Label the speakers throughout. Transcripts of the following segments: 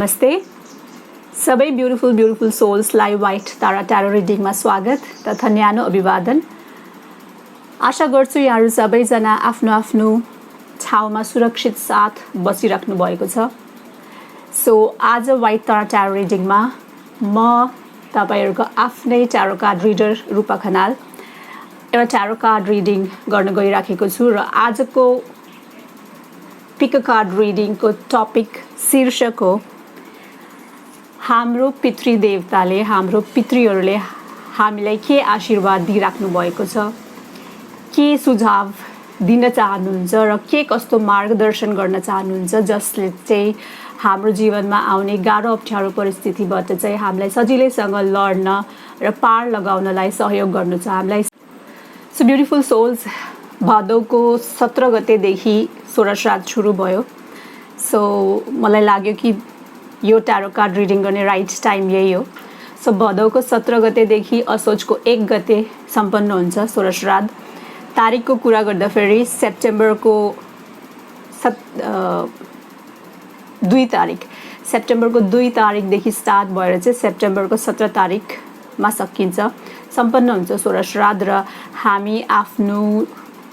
Speaker 1: नमस्ते सबै beautiful सोल्सलाई white तारा tarot रिडिङमा स्वागत तथा न्यानो अभिवादन। आशा गर्छु यहाँहरू सबैजना आफ्नो आफ्नो ठाउँमा सुरक्षित साथ बसिराख्नु भएको छ। सो आज व्हाइट तारा ट्यारो रिडिङमा म तपाईहरुको आफ्नै ट्यारो कार्ड रिडर रूपा खनाल एउटा ट्यारो कार्ड रिडिङ गर्न गइराखेको छु र आजको पिक अ कार्ड रिडिङको टपिक शीर्षक हो हाम्रो पितृ देवताले हाम्रो पितृहरूले हामीलाई के आशीर्वाद दिइराख्नु भएको छ, के सुझाव दिन चाहनुहुन्छ र के कस्तो मार्गदर्शन गर्न चाहनुहुन्छ जसले चाहिँ हाम्रो जीवनमा आउने गाह्रो अप्ठ्यारो परिस्थितिबाट चाहिँ हामीलाई सजिलैसँग लड्न र पार लगाउनलाई सहयोग गर्नु छ हामीलाई। सो ब्युटिफुल सोल्स, भदौको 17 गतेदेखि षोडश्राद्ध सुरु भयो। सो मलाई लाग्यो कि यो ट्यारो कार्ड रिडिङ गर्ने राइट टाइम यही हो। सो भदौको 17 गतेदेखि असोजको 1 गते सम्पन्न हुन्छ षोडश्राद्ध। तारिकको कुरा गर्दाखेरि सेप्टेम्बरको 2 तारिकदेखि स्टार्ट भएर चाहिँ सेप्टेम्बरको 17 तारिकमा सकिन्छ, सम्पन्न हुन्छ षोडश्राद्ध। र हामी आफ्नो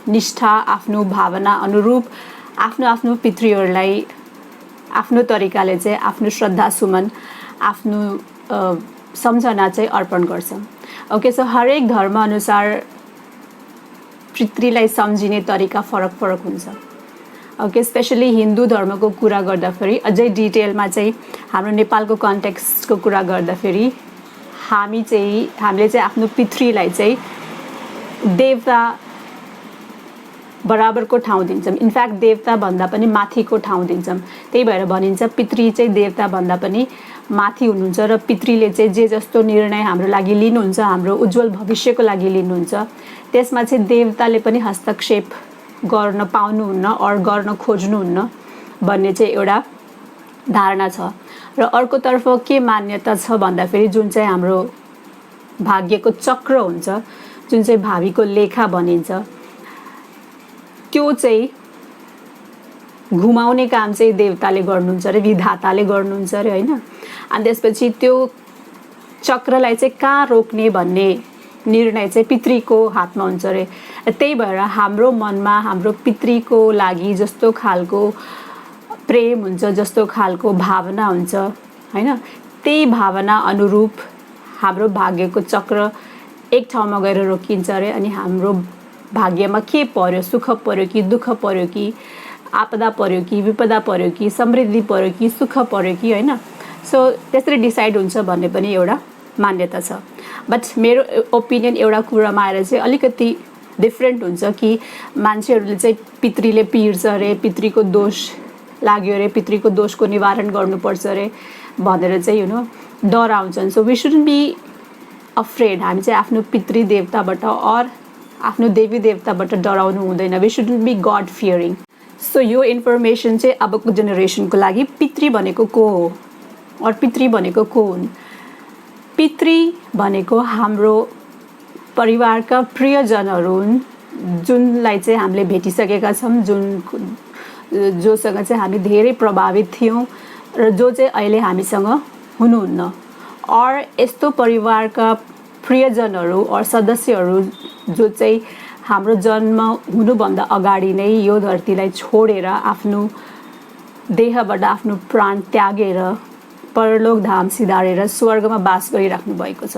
Speaker 1: निष्ठा, आफ्नो भावना अनुरूप आफ्नो पितृहरूलाई आफ्नो तरिकाले चाहिँ आफ्नो श्रद्धा सुमन, आफ्नो सम्झना चाहिँ अर्पण गर्छौँ। ओके, सो हरेक धर्म अनुसार पितृलाई सम्झिने तरिका फरक हुन्छ। ओके, स्पेशली हिन्दू धर्मको कुरा गर्दाखेरि अझै डिटेलमा चाहिँ हाम्रो नेपालको कन्टेक्स्टको कुरा गर्दाखेरि हामीले चाहिँ आफ्नो पितृलाई चाहिँ देवता बराबरको ठाउँ दिन्छौँ। इनफ्याक्ट देवता भन्दा पनि माथिको ठाउँ दिन्छौँ। त्यही भएर भनिन्छ पितृ चाहिँ देवता भन्दा पनि माथि हुनुहुन्छ र पितृले चाहिँ जे जस्तो निर्णय हाम्रो लागि लिनुहुन्छ, हाम्रो उज्जवल भविष्यको लागि लिनुहुन्छ, त्यसमा चाहिँ देवताले पनि हस्तक्षेप गर्न पाउनुहुन्न और गर्न खोज्नुहुन्न भन्ने चाहिँ एउटा धारणा छ। र अर्कोतर्फ के मान्यता छ भन्दाखेरि जुन चाहिँ हाम्रो भाग्यको चक्र हुन्छ, जुन चाहिँ भावीको लेखा भनिन्छ, त्यो चाहिँ घुमाउने काम चाहिँ देवताले गर्नुहुन्छ अरे, विधाताले गर्नुहुन्छ अरे, होइन। अनि त्यसपछि त्यो चक्रलाई चाहिँ कहाँ रोक्ने भन्ने निर्णय चाहिँ पितृको हातमा हुन्छ अरे। त्यही भएर हाम्रो मनमा हाम्रो पितृको लागि जस्तो खालको प्रेम हुन्छ, जस्तो खालको भावना हुन्छ, होइन, त्यही भावना अनुरूप हाम्रो भाग्यको चक्र एक ठाउँमा गएर रोकिन्छ अरे। अनि हाम्रो भाग्यमा के पर्यो, सुख पर्यो कि दुःख पर्यो कि आपदा पर्यो कि विपदा पर्यो कि समृद्धि पर्यो कि सुख पर्यो कि, होइन, सो त्यसरी डिसाइड हुन्छ भन्ने पनि एउटा मान्यता छ। बट मेरो ओपिनियन एउटा कुरामा आएर चाहिँ अलिकति डिफ्रेन्ट हुन्छ कि मान्छेहरूले चाहिँ पितृले पिर्छ अरे, पितृको दोष लाग्यो अरे, पितृको दोषको निवारण गर्नुपर्छ अरे भनेर चाहिँ डर आउँछन्। So we shouldn't be afraid. हामी चाहिँ आफ्नो पितृ देवताबाट और आफ्नो देवी देवताबाट डराउनु हुँदैन। We shouldn't be god fearing. So यो इन्फर्मेसन चाहिँ अबको जेनेरेसनको लागि पितृ भनेको को हो और पितृ भनेको को हुन्। पितृ भनेको हाम्रो परिवारका प्रियजनहरू हुन्, जुनलाई चाहिँ हामीले भेटिसकेका छौँ, जोसँग चाहिँ हामी धेरै प्रभावित थियौँ र जो चाहिँ अहिले हामीसँग हुनुहुन्न। और यस्तो परिवारका प्रियजनहरू और सदस्यहरू जो चाहिँ हाम्रो जन्म हुनुभन्दा अगाडि नै यो धरतीलाई छोडेर आफ्नो देहबाट आफ्नो प्राण त्यागेर परलोक धाम सिधारेर स्वर्गमा बास गरिराख्नु भएको छ।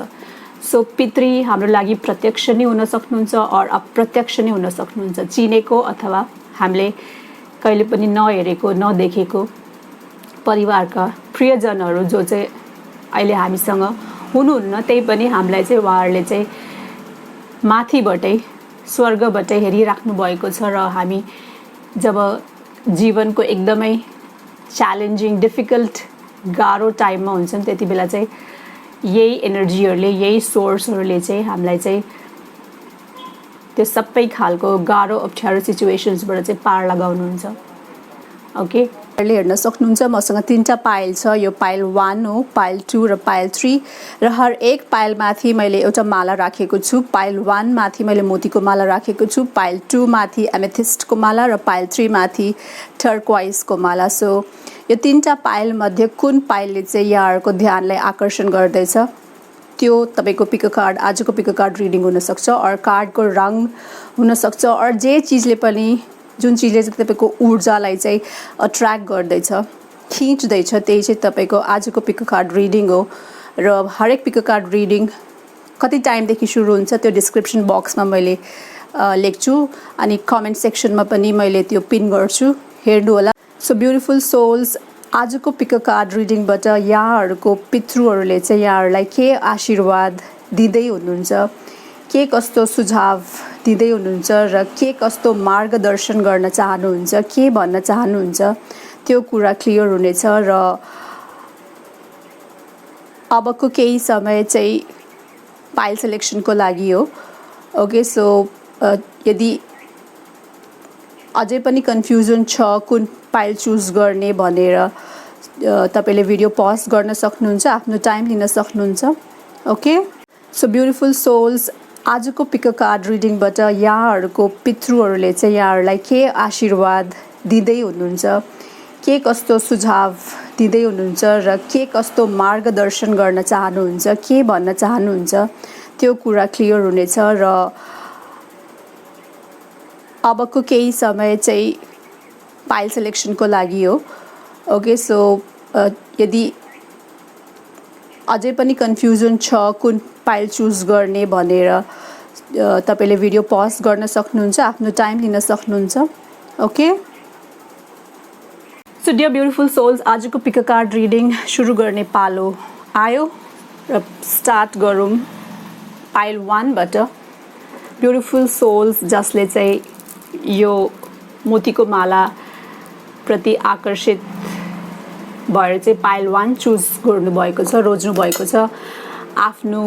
Speaker 1: सो पितृ हाम्रो लागि प्रत्यक्ष नै हुन सक्नुहुन्छ और अप्रत्यक्ष नै हुन सक्नुहुन्छ, चिनेको अथवा हामीले कहिले पनि नहेरेको नदेखेको परिवारका प्रियजनहरू जो चाहिँ अहिले हामीसँग हुनुहुन्न। त्यही पनि हामीलाई चाहिँ उहाँहरूले चाहिँ माथिबाटै स्वर्गबाटै हेरिराख्नु भएको छ। र हामी जब जीवनको एकदमै च्यालेन्जिङ, डिफिकल्ट, गाह्रो टाइममा हुन्छन् त्यति बेला चाहिँ यही एनर्जीहरूले, यही सोर्सहरूले चाहिँ हामीलाई चाहिँ त्यो सबै खालको गाह्रो अप्ठ्यारो सिचुएसन्सबाट चाहिँ पार लगाउनुहुन्छ। ओके, हेर्न सक्नुहुन्छ मसँग 3टा पाइल छ। यो पाइल 1 हो, पाइल 2 र पाइल 3 र हर एक पाइल माथि मैले एउटा माला राखेको छु। पाइल 1 माथि मैले मोतीको माला राखेको छु, पाइल 2 माथि एमेथिस्टको माला र पाइल 3 माथि टर्क्वाइजको माला। सो यो 3टा पाइल मध्ये कुन पाइलले चाहिँ यहाँहरुको ध्यानलाई आकर्षण गर्दैछ त्यो तपाईको पिक कार्ड, आजको पिक कार्ड रिडिङ हुन सक्छ। और कार्डको रङ हुन सक्छ, और जे चीजले पनि जुन चीजले चाहिँ तपाईको ऊर्जालाई चाहिँ अट्र्याक्ट गर्दैछ, खिच्दैछ, त्यही चाहिँ तपाईको आजको पिक कार्ड रिडिङ हो। र हरेक पिक कार्ड रिडिङ कति टाइमदेखि सुरु हुन्छ त्यो डिस्क्रिप्सन बक्समा मैले लेख्छु, अनि कमेन्ट सेक्सनमा पनि मैले त्यो पिन गर्छु, हेर्नु होला। सो ब्युटिफुल सोल्स, आजको पिक कार्ड रिडिङबाट यहाँहरुको पितृहरूले चाहिँ यहाँहरुलाई के आशीर्वाद दिँदै हुनुहुन्छ, के कस्तो सुझाव दिँदै हुनुहुन्छ र के कस्तो मार्गदर्शन गर्न चाहनुहुन्छ, के भन्न चाहनुहुन्छ त्यो कुरा क्लियर हुनेछ। र अबको केही समय चाहिँ पाइल सिलेक्सनको लागि हो। ओके, सो यदि अझै पनि कन्फ्युजन छ कुन पाइल चुज गर्ने भनेर तपाईले भिडियो पज गर्न सक्नुहुन्छ, आफ्नो टाइम लिन सक्नुहुन्छ। ओके, सो ब्युटिफुल सोल्स, आजको पिक कार्ड रिडिङबाट यहाँहरुको पितृहरूले चाहिँ यहाँहरुलाई के आशीर्वाद दिँदै हुनुहुन्छ, के कस्तो सुझाव दिँदै हुनुहुन्छ र के कस्तो मार्गदर्शन गर्न चाहनुहुन्छ, के भन्न चाहनुहुन्छ त्यो कुरा क्लियर हुनेछ। र अबको केही समय चाहिँ पाइल सिलेक्सनको लागि हो। ओके, सो यदि अझै पनि कन्फ्युजन छ कुन पाइल चुज गर्ने भनेर तपाईले भिडियो पज गर्न सक्नुहुन्छ, आफ्नो टाइम लिन सक्नुहुन्छ। Okay, so dear beautiful souls, आजको पिक कार्ड रिडिङ सुरु गर्ने पालो आयो र स्टार्ट गरौँ पाइल 1 बाट। ब्युटिफुल सोल्स जसले चाहिँ यो मोतीको माला प्रति आकर्षित भएर चाहिँ पाइल 1 चुज गर्नु भएको छ, रोज्नु भएको छ आफ्नो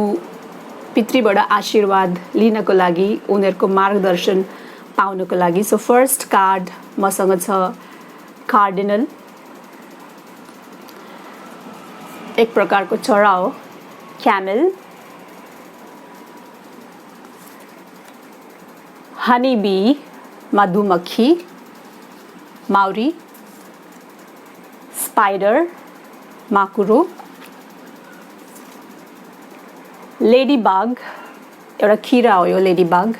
Speaker 1: पितृबाट आशीर्वाद लिनको लागि, उनीहरुको मार्गदर्शन पाउनको लागि। सो फर्स्ट कार्ड मसँग छ कार्डिनल, एक प्रकारको चरा हो, क्यामेल, हनी बी मधुमक्खी, माउरी, स्पाइडर माकुरो, लेडी बाग, एउटा किरा हो यो लेडी बाग।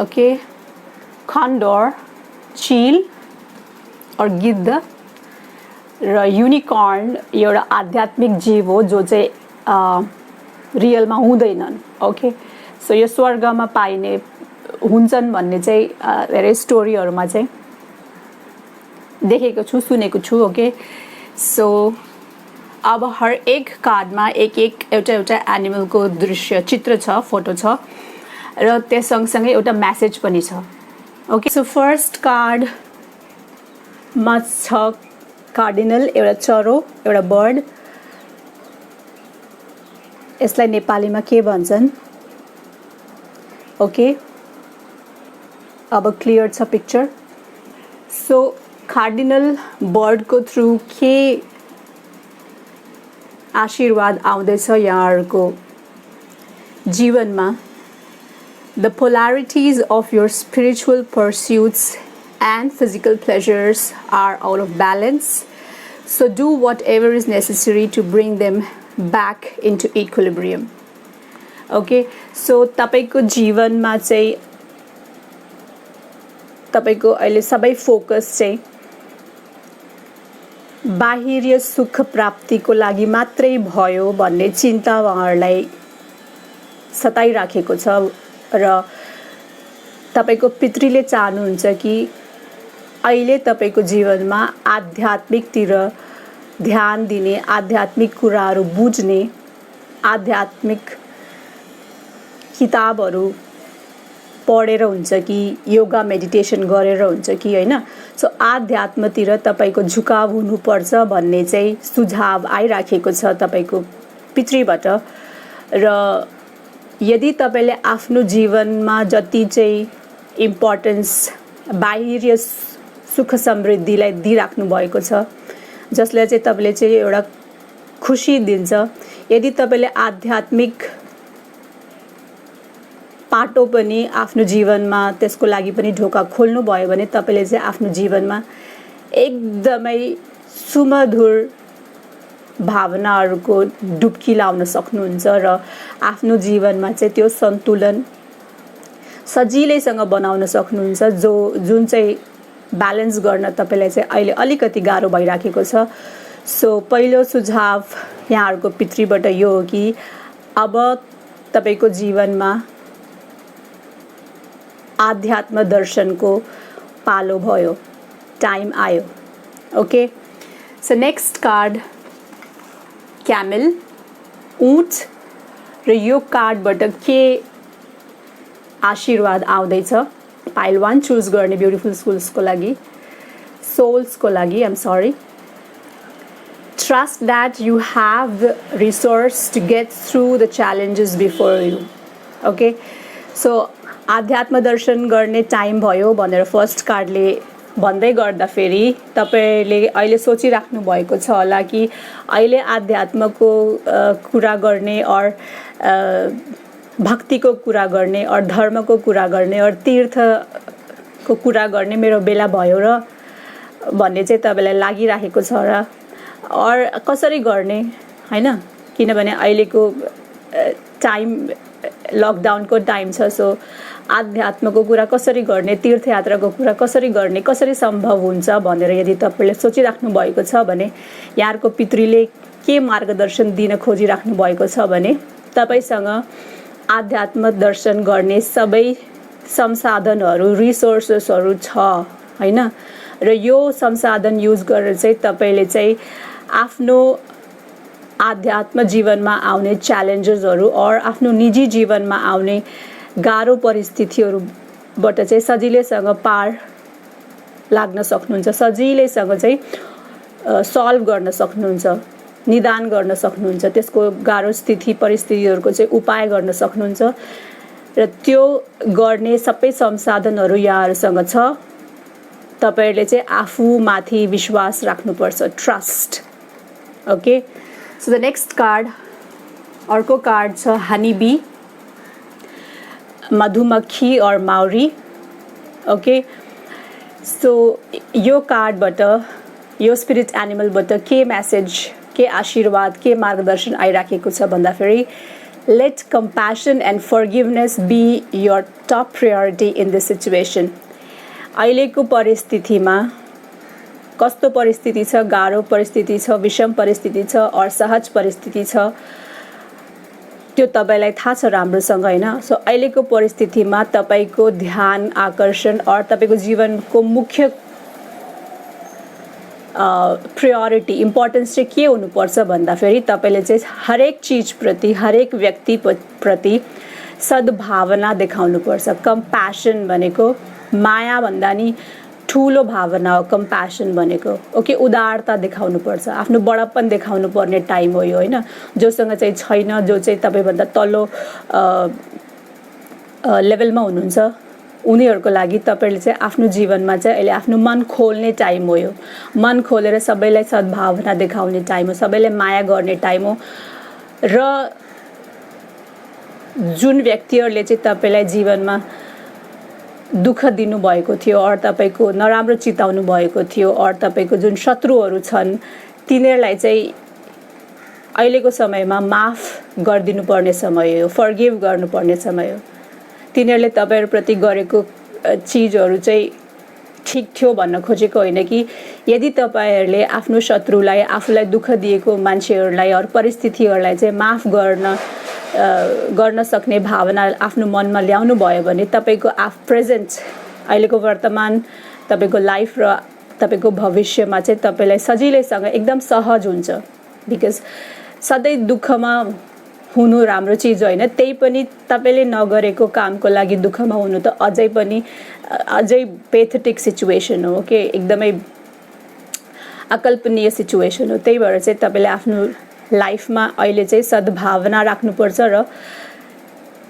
Speaker 1: ओके, कन्डोर चील और गिद्ध, र युनिकर्न एउटा आध्यात्मिक जीव हो जो चाहिँ रियलमा हुँदैनन्। ओके, सो यो स्वर्गमा पाइने हुन्छन् भन्ने चाहिँ धेरै स्टोरीहरुमा चाहिँ देखेको छु, सुनेको छु। ओके, सो अब हर एक कार्डमा एक एउटा एनिमलको दृश्य चित्र छ, फोटो छ र त्यस सँगसँगै एउटा मेसेज पनि छ। ओके, सो फर्स्ट कार्ड मा छ कार्डिनल, एउटा चरो, एउटा बर्ड। यसलाई नेपालीमा के भन्छन्? ओके, अब क्लियर छ पिक्चर। सो कार्डिनल बर्ड को थ्रू के आशीर्वाद आउँदैछ यहाँहरुको जीवनमा? The polarities of your spiritual pursuits and physical pleasures are out of balance, so do whatever is necessary to bring them back into equilibrium. Okay, so तपाईको जीवनमा चाहिँ तपाईको अहिले सबै फोकस चाहिँ बाहिरी सुख प्राप्तिको लागि मात्रै भयो भन्ने चिन्ता उहाँहरुलाई सताइराखेको छ र तपाईको पितृले चाहनुहुन्छ कि अहिले तपाईको जीवनमा आध्यात्मिकतिर ध्यान दिने, आध्यात्मिक कुराहरू बुझ्ने, आध्यात्मिक किताबहरू पढेर हुन्छ कि योगा मेडिटेसन गरेर हुन्छ कि हैन। सो आध्यात्मतिर तपाईको झुकाव हुनुपर्छ भन्ने चाहिँ सुझाव आइराखेको छ तपाईको पितृबाट। र यदि तपाईले आफ्नो जीवनमा जति चाहिँ इम्पोर्टेन्स बाहिरी सुख समृद्धिलाई दिइराख्नु भएको छ, जसले चाहिँ तपाईँले चाहिँ एउटा खुसी दिन्छ। यदि तपाईँले आध्यात्मिक पाटो पनि आफ्नो जीवनमा त्यसको लागि पनि ढोका खोल्नु भयो भने तपाईँले चाहिँ आफ्नो जीवनमा एकदमै सुमधुर भावनाहरूको डुब्की लाउन सक्नुहुन्छ र आफ्नो जीवनमा चाहिँ त्यो सन्तुलन सजिलैसँग बनाउन सक्नुहुन्छ, जुन चाहिँ ब्यालेन्स गर्न तपाईँलाई चाहिँ अहिले अलिकति गाह्रो भइराखेको छ। सो पहिलो सुझाव यहाँहरूको पितृबाट यो हो कि अब तपाईँको जीवनमा आध्यात्म दर्शनको पालो भयो, टाइम आयो। ओके, सो नेक्स्ट कार्ड क्यामेल, ऊँट, र यो कार्डबाट के आशीर्वाद आउँदैछ पाइल 1 चुज गर्ने ब्युटिफुल सोल्सको लागि, Trust that you have the resource to get through the challenges before you. Okay, so आध्यात्म दर्शन गर्ने टाइम भयो भनेर फर्स्ट कार्डले भन्दै गर्दाखेरि तपाईले अहिले सोचिराख्नु भएको छ होला कि अहिले आध्यात्मको कुरा गर्ने और भक्तिको कुरा गर्ने और धर्मको कुरा गर्ने और तीर्थको कुरा गर्ने मेरो बेला भयो र भन्ने चाहिँ तपाईलाई लागिराखेको छ र और कसरी गर्ने हैन, किनभने अहिलेको टाइम लकडाउनको टाइम छ। सो आध्यात्मको कुरा कसरी गर्ने, तीर्थयात्राको कुरा कसरी गर्ने, कसरी सम्भव हुन्छ भनेर यदि तपाईले सोचिराख्नु भएको छ भने यहाँको पितृले के मार्गदर्शन दिन खोजिराख्नु भएको छ भने तपाईसँग आध्यात्म दर्शन गर्ने सबै संसाधनहरू, रिसोर्सेसहरू छ हैन, र यो संसाधन युज गरेर चाहिँ तपाईले चाहिँ आफ्नो आध्यात्म जीवनमा आउने च्यालेन्जेसहरू और आफ्नो निजी जीवनमा आउने गाह्रो परिस्थितिहरूबाट चाहिँ सजिलैसँग पार लाग्न सक्नुहुन्छ, सजिलैसँग चाहिँ सल्भ गर्न सक्नुहुन्छ, निदान गर्न सक्नुहुन्छ, त्यसको गाह्रो स्थिति परिस्थितिहरूको चाहिँ उपाय गर्न सक्नुहुन्छ र त्यो गर्ने सबै संसाधनहरू यहाँहरूसँग छ। तपाईहरुले चाहिँ आफूमाथि विश्वास राख्नुपर्छ, trust. Okay, so the next card, अर्को कार्ड छ हनी बी, मधुमक्खी और माउरी। ओके, सो यो कार्डबाट, यो स्पिरिट एनिमलबाट के मेसेज, के आशीर्वाद, के मार्गदर्शन आइराखेको छ भन्दाखेरि let compassion and forgiveness be your top priority in this situation. अहिलेको परिस्थितिमा कस्तो परिस्थिति छ, गाह्रो परिस्थिति छ, विषम परिस्थिति छ और सहज परिस्थिति छ, त्यो तपाईलाई थाहा छ राम्रोसँग हैन। सो अहिलेको परिस्थितिमा तपाईको ध्यान, आकर्षण और तपाईको जीवनको मुख्य प्रायोरिटी, इम्पोर्टेन्स चाहिँ के हुनुपर्छ भन्दाखेरि तपाईले चाहिँ हरेक चीज प्रति, हरेक व्यक्ति प्रति सद्भावना देखाउनुपर्छ। कम्प्यासन भनेको माया भन्दा नि ठुलो भावना हो कम्प्यासन भनेको। ओके, उदारता देखाउनु पर्छ, आफ्नो बडप्पन देखाउनु पर्ने टाइम हो यो हैन। जोसँग चाहिँ छैन, जो चाहिँ तपाईभन्दा तल्लो लेभलमा हुनुहुन्छ उनीहरुको लागि तपाईले चाहिँ आफ्नो जीवनमा चाहिँ अहिले आफ्नो मन खोल्ने टाइम हो यो। मन खोलेर सबैलाई सद्भावना देखाउने टाइम हो, सबैलाई माया गर्ने टाइम हो र जुन व्यक्तिहरुले चाहिँ तपाईलाई जीवनमा दुःख दिनु भएको थियो और तपाईको नराम्रो चिताउनु भएको थियो और तपाईको जुन शत्रुहरू छन् तिनीहरुलाई चाहिँ अहिलेको समयमा माफ गरिदिनु पर्ने समय हो, फर्गिभ गर्नुपर्ने समय हो। तिनीहरुले तपाईहरुप्रति गरेको चीजहरू चाहिँ ठीक थियो भन्न खोजेको होइन कि यदि तपाईहरुले आफ्नो शत्रुलाई, आफूलाई दुःख दिएको मान्छेहरूलाई और परिस्थितिहरूलाई चाहिँ माफ गर्न सक्ने भावना आफ्नो मनमा ल्याउनु भयो भने तपाईको प्रेजेन्ट, अहिलेको वर्तमान, तपाईको लाइफ र तपाईको भविष्यमा चाहिँ तपाईलाई सजिलैसँग एकदम सहज हुन्छ। बिकज सधैँ दुःखमा हुनु राम्रो चीज होइन, त्यही पनि तपाईले नगरेको कामको लागि दुःखमा हुनु त अझै पेथेटिक सिचुएसन हो के, एकदमै अकल्पनीय सिचुएसन हो। त्यही भएर चाहिँ तपाईले आफ्नो लाइफमा अहिले चाहिँ सद्भावना राख्नुपर्छ र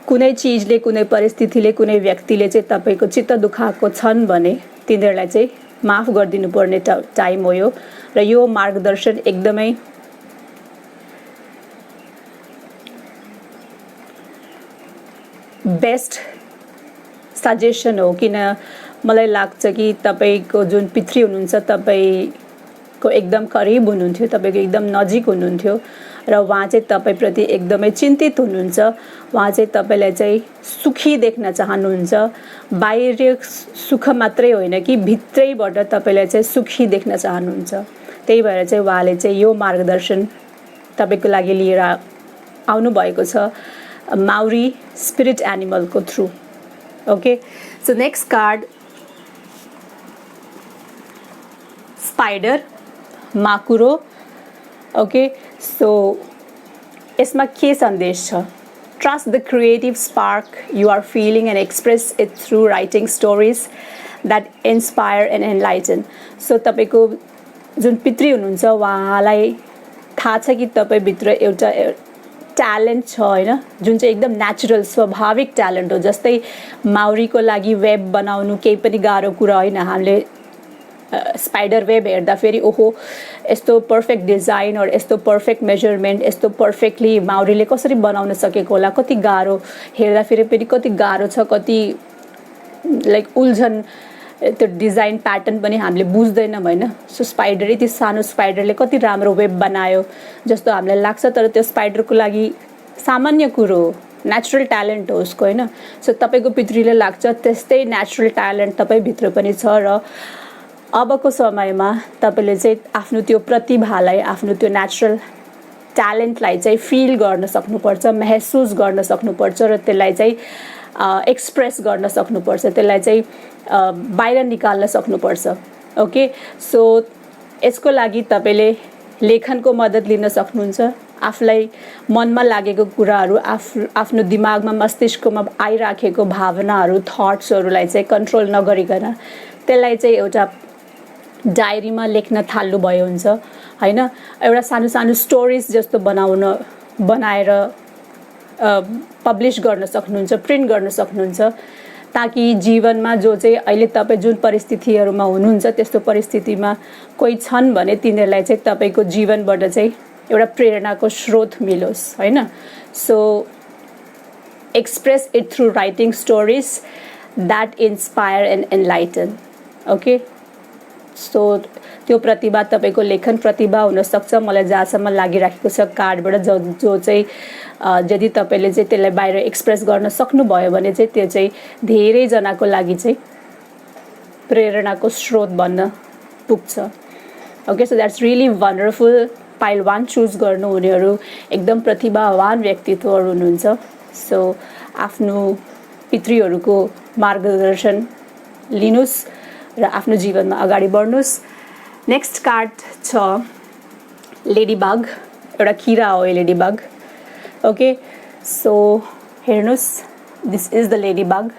Speaker 1: कुनै चीजले, कुनै परिस्थितिले, कुनै व्यक्तिले चाहिँ तपाईको चित्त दुखाएको छन् भने तिनीहरुलाई चाहिँ माफ गरिदिनु पर्ने टाइम हो यो र यो मार्गदर्शन एकदमै बेस्ट सजेसन हो किन मलाई लाग्छ कि तपाईको जुन पितृ हुनुहुन्छ तपाईको एकदम करिब हुनुहुन्थ्यो तपाईको एकदम नजिक हुनुहुन्थ्यो र उहाँ चाहिँ तपाईप्रति एकदमै चिन्तित हुनुहुन्छ उहाँ चाहिँ तपाईलाई चाहिँ सुखी देख्न चाहनुहुन्छ बाहिर सुख मात्रै होइन कि भित्रैबाट तपाईलाई चाहिँ सुखी देख्न चाहनुहुन्छ त्यही भएर चाहिँ उहाँले चाहिँ यो मार्गदर्शन तपाईको लागि लिएर आउनु भएको छ माउरी स्पिरिट एनिमल को through okay so next card spider माकुरो ओके सो यसमा के सन्देश छ trust the creative spark you are feeling and express it through writing stories that inspire and enlighten so तपाईको जुन पितृ हुनुहुन्छ उहाँलाई थाहा छ कि तपाईभित्र एउटा ट्यालेन्ट छ हैन जुन चाहिँ एकदम नेचुरल स्वाभाविक ट्यालेन्ट हो जस्तै माउरीको लागि वेब बनाउनु केही पनि गाह्रो कुरा होइन हामीले स्पाइडर वेब हेर्दा फेरि ओहो यस्तो पर्फेक्ट डिजाइन और यस्तो पर्फेक्ट मेजरमेन्ट यस्तो पर्फेक्टली माउरीले कसरी बनाउन सकेको होला कति गाह्रो हेर्दा फेरि पनि कति गाह्रो छ कति लाइक उल्झन त्यो डिजाइन प्याटर्न पनि हामीले बुझ्दैनौँ हैन सो स्पाइडर यति सानो स्पाइडरले कति राम्रो वेब बनायो जस्तो हामीलाई लाग्छ तर त्यो स्पाइडरको लागि सामान्य कुरो हो नेचुरल ट्यालेन्ट हो उसको हैन सो तपाईको पितृले लाग्छ त्यस्तै नेचुरल ट्यालेन्ट तपाईभित्र पनि छ र अबको समयमा तपाईले चाहिँ आफ्नो त्यो प्रतिभालाई आफ्नो त्यो नेचुरल ट्यालेन्टलाई चाहिँ फिल गर्न सक्नुपर्छ महसुस गर्न सक्नुपर्छ र त्यसलाई चाहिँ एक्सप्रेस गर्न सक्नुपर्छ त्यसलाई चाहिँ बाहिर निकाल्न सक्नुपर्छ ओके सो यसको लागि तपाईले लेखनको मद्दत लिन सक्नुहुन्छ आफुलाई मनमा लागेको कुराहरू आफ्नो दिमागमा मस्तिष्कमा आइराखेको भावनाहरू थट्सहरूलाई चाहिँ कन्ट्रोल नगरिकन त्यसलाई चाहिँ एउटा डायरीमा लेख्न थाल्नु भयो हुन्छ हैन एउटा सानो सानो स्टोरीज जस्तो बनाएर पब्लिश गर्न सक्नुहुन्छ प्रिन्ट गर्न सक्नुहुन्छ ताकि जीवनमा जो चाहिँ अहिले तपाईं जुन परिस्थितिहरुमा हुनुहुन्छ त्यस्तो परिस्थितिमा कोही छन् भने तिनीहरुलाई चाहिँ तपाईको जीवनबाट चाहिँ एउटा प्रेरणाको स्रोत मिलोस् हैन so express it through writing stories that inspire and enlighten okay so त्यो प्रतिभा तपाईको लेखन प्रतिभा हुन सक्छ मलाई जहाँसम्म लागिराखेको छ कार्डबाट जो चाहिँ यदि तपाईले चाहिँ त्यसलाई बाहिर एक्सप्रेस गर्न सक्नु भयो भने चाहिँ त्यो चाहिँ धेरै जनाको लागि चाहिँ प्रेरणाको स्रोत बन्न पुग्छ okay so that's really wonderful pile 1 choose गर्नु हुनेहरु एकदम प्रतिभावान व्यक्तित्वहरु हुनुहुन्छ सो आफ्नो पितृहरुको मार्गदर्शन लिनुस् र आफ्नो जीवनमा अगाडि बढ्नुस् नेक्स्ट कार्ड छ लेडीबग एउटा किरा हो लेडीबग ओके सो हेर्नुस् this is the ladybug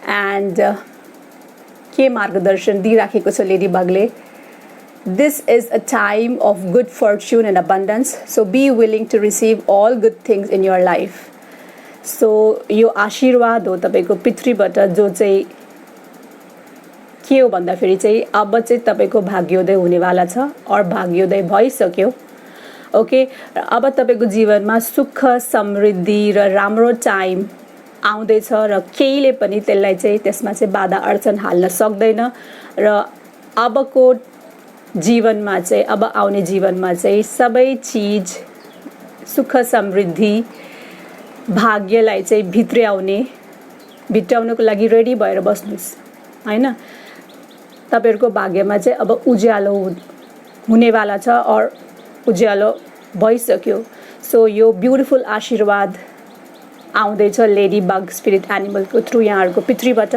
Speaker 1: and के मार्गदर्शन दिइराखेको छ लेडीबगले This is a time of good fortune and abundance, so be willing to receive all good things in your life. So यो आशीर्वाद हो तपाईको पितृबाट जो चाहिँ के हो भन्दा फेरि चाहिँ अब चाहिँ तपाईको भाग्योदय हुनेवाला छ और भाग्योदय भइसक्यो ओके अब तपाईको जीवनमा सुख समृद्धि र राम्रो टाइम आउँदैछ र केहीले पनि त्यसलाई चाहिँ त्यसमा चाहिँ बाधा अडचन हाल्न सक्दैन र अबको जीवनमा चाहिँ अब आउने जीवनमा चाहिँ सबै चीज सुख समृद्धि भाग्यलाई चाहिँ भित्राउनको लागि रेडी भएर बस्नुस् हैन तपाईहरुको भाग्यमा चाहिँ अब उज्यालो हुनेवाला छ और उज्यालो भइसक्यो सो यो ब्युटिफुल आशीर्वाद आउँदैछ लेडीबग स्पिरिट एनिमलको थ्रु यहाँहरुको पितृबाट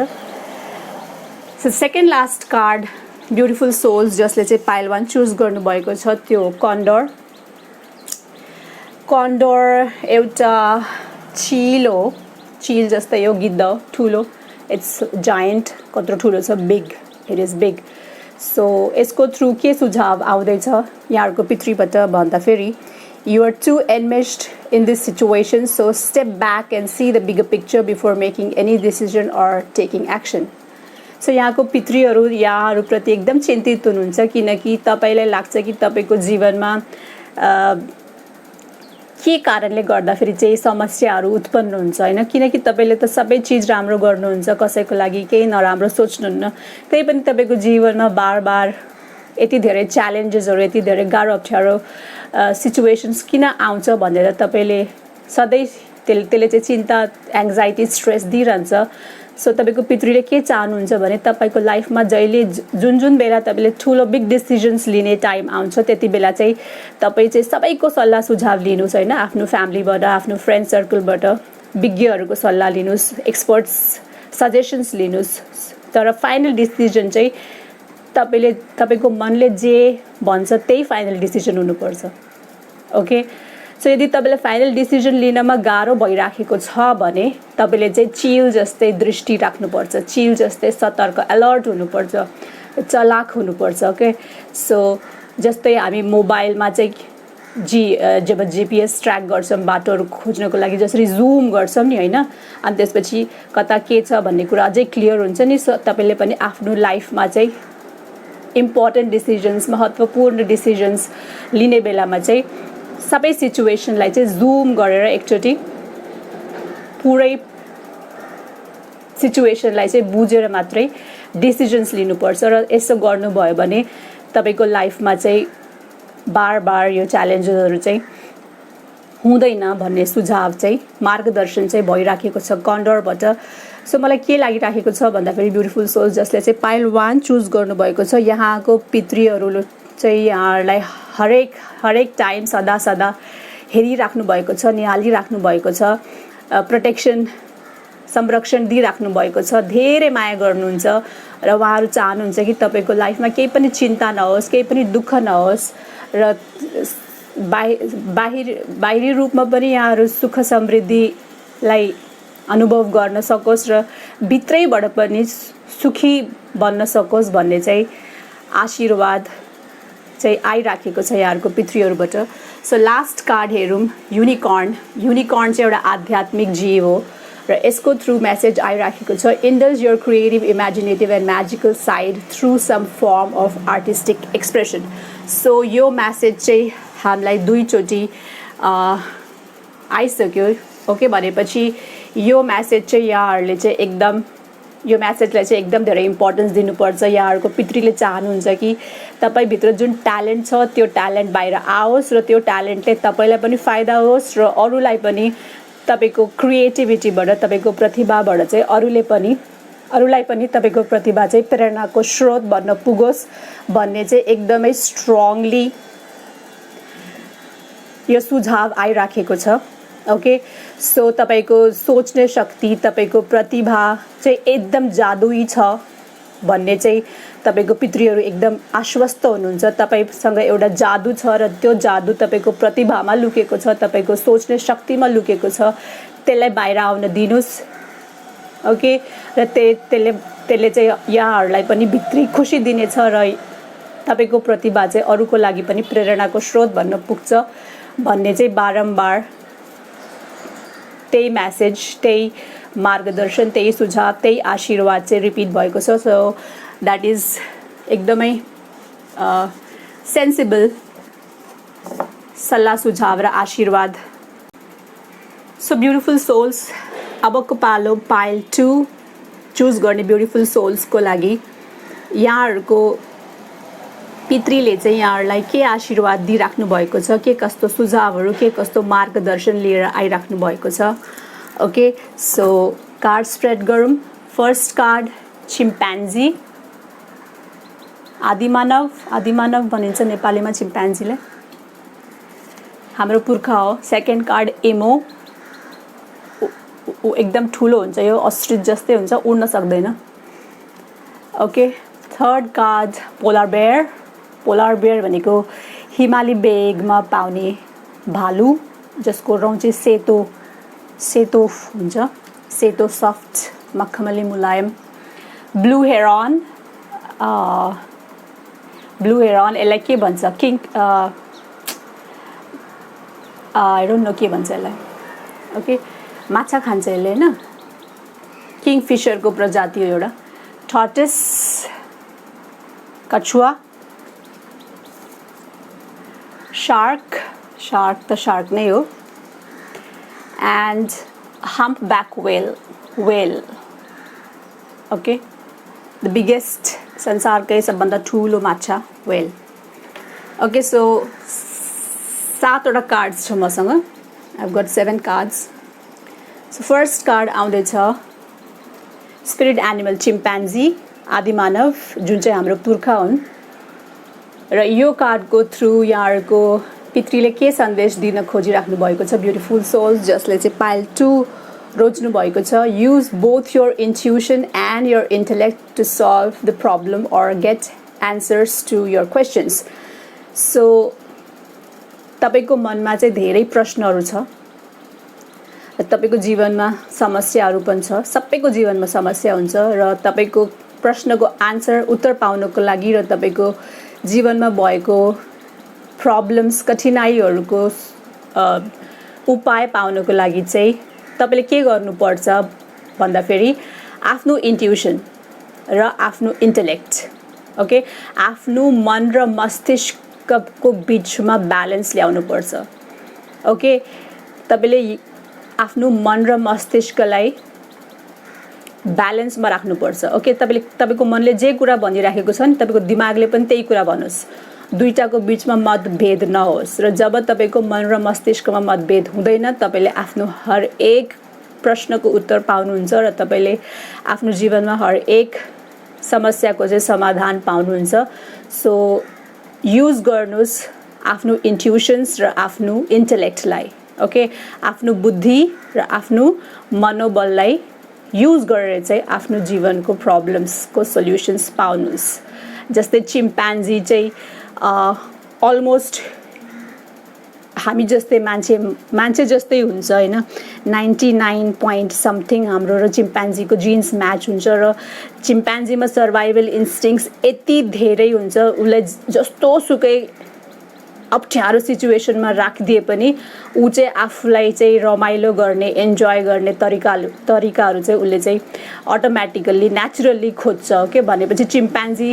Speaker 1: so second last card beautiful souls जसले चाहिँ पाइल 1 चुज गर्नु भएको छ त्यो कन्डोर एउटा चील जस्तै हो गिद्ध ठुलो इट्स जायन्ट कत्रो ठुलो छ big it is big so यसको थ्रु के सुझाव आउँदैछ यहाँहरुको पितृबाट भन्दा फेरि you are too enmeshed in this situation so step back and see the bigger picture before making any decision or taking action so यहाँको पितृहरू यहाँहरूप्रति एकदम चिन्तित हुनुहुन्छ, किनकि तपाईँलाई लाग्छ कि तपाईँको जीवनमा के कारणले गर्दाखेरि चाहिँ समस्याहरू उत्पन्न हुन्छ होइन, किनकि तपाईँले त सबै चिज राम्रो गर्नुहुन्छ, कसैको लागि केही नराम्रो सोच्नुहुन्न, त्यही पनि तपाईँको जीवनमा बार बार यति धेरै च्यालेन्जेसहरू, यति धेरै गाह्रो अप्ठ्यारो सिचुएसन्स किन आउँछ भनेर तपाईँले सधैँ त्यसले चाहिँ चिन्ता, एङ्जाइटी, स्ट्रेस दिइरहन्छ। सो तपाईँको पितृले के चाहनुहुन्छ भने तपाईँको लाइफमा जहिले जुन बेला तपाईँले ठुलो बिग डिसिजन्स लिने टाइम आउँछ त्यति बेला चाहिँ तपाईँ चाहिँ सबैको सल्लाह सुझाव लिनुहोस् होइन, आफ्नो फ्यामिलीबाट, आफ्नो फ्रेन्ड सर्कलबाट, विज्ञहरूको सल्लाह लिनुहोस्, एक्सपर्ट्स सजेसन्स लिनुहोस्, तर फाइनल डिसिजन चाहिँ तपाईँको मनले जे भन्छ त्यही फाइनल डिसिजन हुनुपर्छ। ओके, सो यदि तपाईँलाई फाइनल डिसिजन लिनमा गाह्रो भइराखेको छ भने तपाईँले चाहिँ चिल जस्तै दृष्टि राख्नुपर्छ, चिल जस्तै सतर्क, अलर्ट हुनुपर्छ, चलाक हुनुपर्छ। ओके, सो जस्तै हामी मोबाइलमा चाहिँ जब जिपिएस ट्र्याक गर्छौँ बाटोहरू खोज्नको लागि जसरी जुम गर्छौँ नि होइन, अनि त्यसपछि कता के छ भन्ने कुरा अझै क्लियर हुन्छ नि। सो तपाईँले पनि आफ्नो लाइफमा चाहिँ इम्पोर्टेन्ट डिसिजन्स, महत्त्वपूर्ण डिसिजन्स लिने बेलामा चाहिँ सबै सिचुएसनलाई चाहिँ जुम गरेर एकचोटि पुरै सिचुएसनलाई चाहिँ बुझेर मात्रै डिसिजन्स लिनुपर्छ। र यसो गर्नुभयो भने तपाईँको लाइफमा चाहिँ बार बार यो च्यालेन्जेसहरू चाहिँ हुँदैन भन्ने सुझाव चाहिँ, मार्गदर्शन चाहिँ भइराखेको छ कन्डरबाट। सो मलाई के लागिराखेको छ भन्दाखेरि ब्युटिफुल सोल जसले चाहिँ पाइल 1 चुज गर्नुभएको छ, यहाँको पितृहरू चाहिँ यहाँहरूलाई हरेक टाइम सदा हेरिराख्नु भएको छ, निहालिराख्नु भएको छ, प्रोटेक्सन, संरक्षण दिइराख्नु भएको छ, धेरै माया गर्नुहुन्छ र उहाँहरू चाहनुहुन्छ कि तपाईँको लाइफमा केही पनि चिन्ता नहोस्, केही पनि दुःख नहोस् र बाहिरी रूपमा पनि यहाँहरू सुख समृद्धिलाई अनुभव गर्न सकोस् र भित्रैबाट पनि सुखी बन्न सकोस् भन्ने चाहिँ आशीर्वाद चाहिँ आइराखेको छ यहाँहरूको पितृहरूबाट। सो लास्ट कार्ड हेरौँ, युनिकर्न चाहिँ एउटा आध्यात्मिक जीव हो र यसको थ्रु मेसेज आइराखेको छ, indulge your creative, imaginative and magical side through some form of artistic expression. So यो मेसेज चाहिँ हामीलाई 2 चोटि आइसक्यो। ओके, भनेपछि यो मेसेज चाहिँ यहाँहरूले चाहिँ एकदम, यो मेसेजलाई चाहिँ एकदम धेरै इम्पोर्टेन्स दिनुपर्छ। यहाँहरूको पितृले चाहनुहुन्छ कि तपाईँभित्र जुन ट्यालेन्ट छ त्यो ट्यालेन्ट बाहिर आओस् र त्यो ट्यालेन्टले तपाईँलाई पनि फाइदा होस् र अरूलाई पनि तपाईँको क्रिएटिभिटीबाट, तपाईँको प्रतिभाबाट चाहिँ अरूलाई पनि तपाईँको प्रतिभा चाहिँ प्रेरणाको स्रोत बन्न पुगोस् भन्ने चाहिँ एकदमै स्ट्रङली यो सुझाव आइराखेको छ। ओके, सो तपाईँको सोच्ने शक्ति, तपाईँको प्रतिभा चाहिँ एकदम जादुई छ भन्ने चाहिँ तपाईँको पितृहरू एकदम आश्वस्त हुनुहुन्छ। तपाईँसँग एउटा जादु छ र त्यो जादु तपाईँको प्रतिभामा लुकेको छ, तपाईँको सोच्ने शक्तिमा लुकेको छ, त्यसलाई बाहिर आउन दिनुहोस्। ओके, र त्यसले चाहिँ यहाँहरूलाई पनि भित्री खुसी दिनेछ र तपाईँको प्रतिभा चाहिँ अरूको लागि पनि प्रेरणाको स्रोत भन्न पुग्छ भन्ने चाहिँ बारम्बार त्यही मेसेज, त्यही मार्गदर्शन, त्यही सुझाव, त्यही आशीर्वाद चाहिँ रिपिट भएको छ। सो द्याट इज एकदमै सेन्सिबल सल्लाह सुझाव र आशीर्वाद। सो ब्युटिफुल सोल्स, अबको पालो पाइल 2 चुज गर्ने ब्युटिफुल सोल्सको लागि यहाँहरूको पितृले चाहिँ यहाँहरूलाई के आशीर्वाद दिइराख्नु भएको छ, के कस्तो सुझावहरू, के कस्तो मार्गदर्शन लिएर आइराख्नु भएको छ। ओके, सो कार्ड स्प्रेड गरौँ। फर्स्ट कार्ड चिम्पान्जी, आदिमानव भनिन्छ नेपालीमा चिम्पान्जीलाई, हाम्रो पुर्खा हो। सेकेन्ड कार्ड एमो, ऊ एकदम ठुलो हुन्छ, यो अस्ट्रिच जस्तै हुन्छ, उड्न सक्दैन। Okay, third card polar bear भनेको हिमाली बेगमा पाउने भालु जसको रौँ चाहिँ सेतो हुन्छ, सेतो सफ्ट मखमली मुलायम। ब्लू हेरन यसलाई के भन्छ, किङ, आई डोन्ट नो के भन्छ यसलाई। ओके, माछा खान्छ यसले होइन, किङ फिसरको प्रजाति हो एउटा। tortoise, कछुआ, shark त shark नै हो, and humpback whale. Okay, the biggest संसारकै सबभन्दा ठुलो माछा whale. Okay, so 7 वटा कार्ड्स छ मसँग. I've got 7 cards. So first card आउँदैछ स्पिरिट एनिमल चिम्पान्जी, आदिमानव, जुन चाहिँ हाम्रो पुर्खा हुन्. र यो कार्डको थ्रु यहाँहरूको पितृले के सन्देश दिन खोजिराख्नु भएको छ, ब्युटिफुल सोल्स जसले चाहिँ पाइल 2 रोज्नु भएको छ. Use both your intuition and your intellect to solve the problem or get answers to your questions. So तपाईको मनमा चाहिँ धेरै प्रश्नहरू छ, तपाईको जीवनमा समस्याहरू पनि छ. सबैको जीवनमा समस्या हुन्छ र तपाईको प्रश्नको आन्सर उत्तर पाउनको लागि र तपाईको जीवनमा भएको प्रब्लम्स कठिनाइहरूको उपाय पाउनको लागि चाहिँ तपाईले के गर्नुपर्छ भन्दाखेरि आफ्नो इन्ट्युसन र आफ्नो इन्टेलेक्ट, ओके, आफ्नो मन र मस्तिष्कको बीचमा ब्यालेन्स ल्याउनु पर्छ. ओके, तपाईले आफ्नो मन र मस्तिष्कलाई ब्यालेन्समा राख्नुपर्छ. ओके, तपाईको मनले जे कुरा भनिराखेको छ नि तपाईको दिमागले पनि त्यही कुरा भनोस्, दुईटाको बीचमा मतभेद नहोस्. र जब तपाईको मन र मस्तिष्कमा मतभेद हुँदैन तपाईले आफ्नो हरेक प्रश्नको उत्तर पाउनुहुन्छ र तपाईले आफ्नो जीवनमा हरेक समस्याको चाहिँ समाधान पाउनुहुन्छ. सो युज गर्नुस् आफ्नो इन्ट्युसन्स र आफ्नो इन्टेलेक्टलाई. ओके, आफ्नो बुद्धि र आफ्नो मनोबललाई युज गरेर चाहिँ आफ्नो जीवनको प्रब्लम्सको सल्युसन्स पाउनुस्. जस्तै चिम्पान्जी चाहिँ अलमोस्ट हामी जस्तै मान्छे जस्तै हुन्छ हैन. 99 point समथिङ हाम्रो र चिम्पान्जीको जिन्स म्याच हुन्छ र चिम्पान्जीमा सर्भाइभल इन्स्टिङ्क्ट्स यति धेरै हुन्छ, उसलाई जस्तो सुकै अप्ठ्यारो सिचुएसनमा राखिदिए पनि ऊ चाहिँ आफूलाई चाहिँ रमाइलो गर्ने, इन्जोय गर्ने तरिकाहरू चाहिँ उसले चाहिँ अटोमेटिकल्ली नेचुरली खोज्छ. के भनेपछि चिम्पान्जी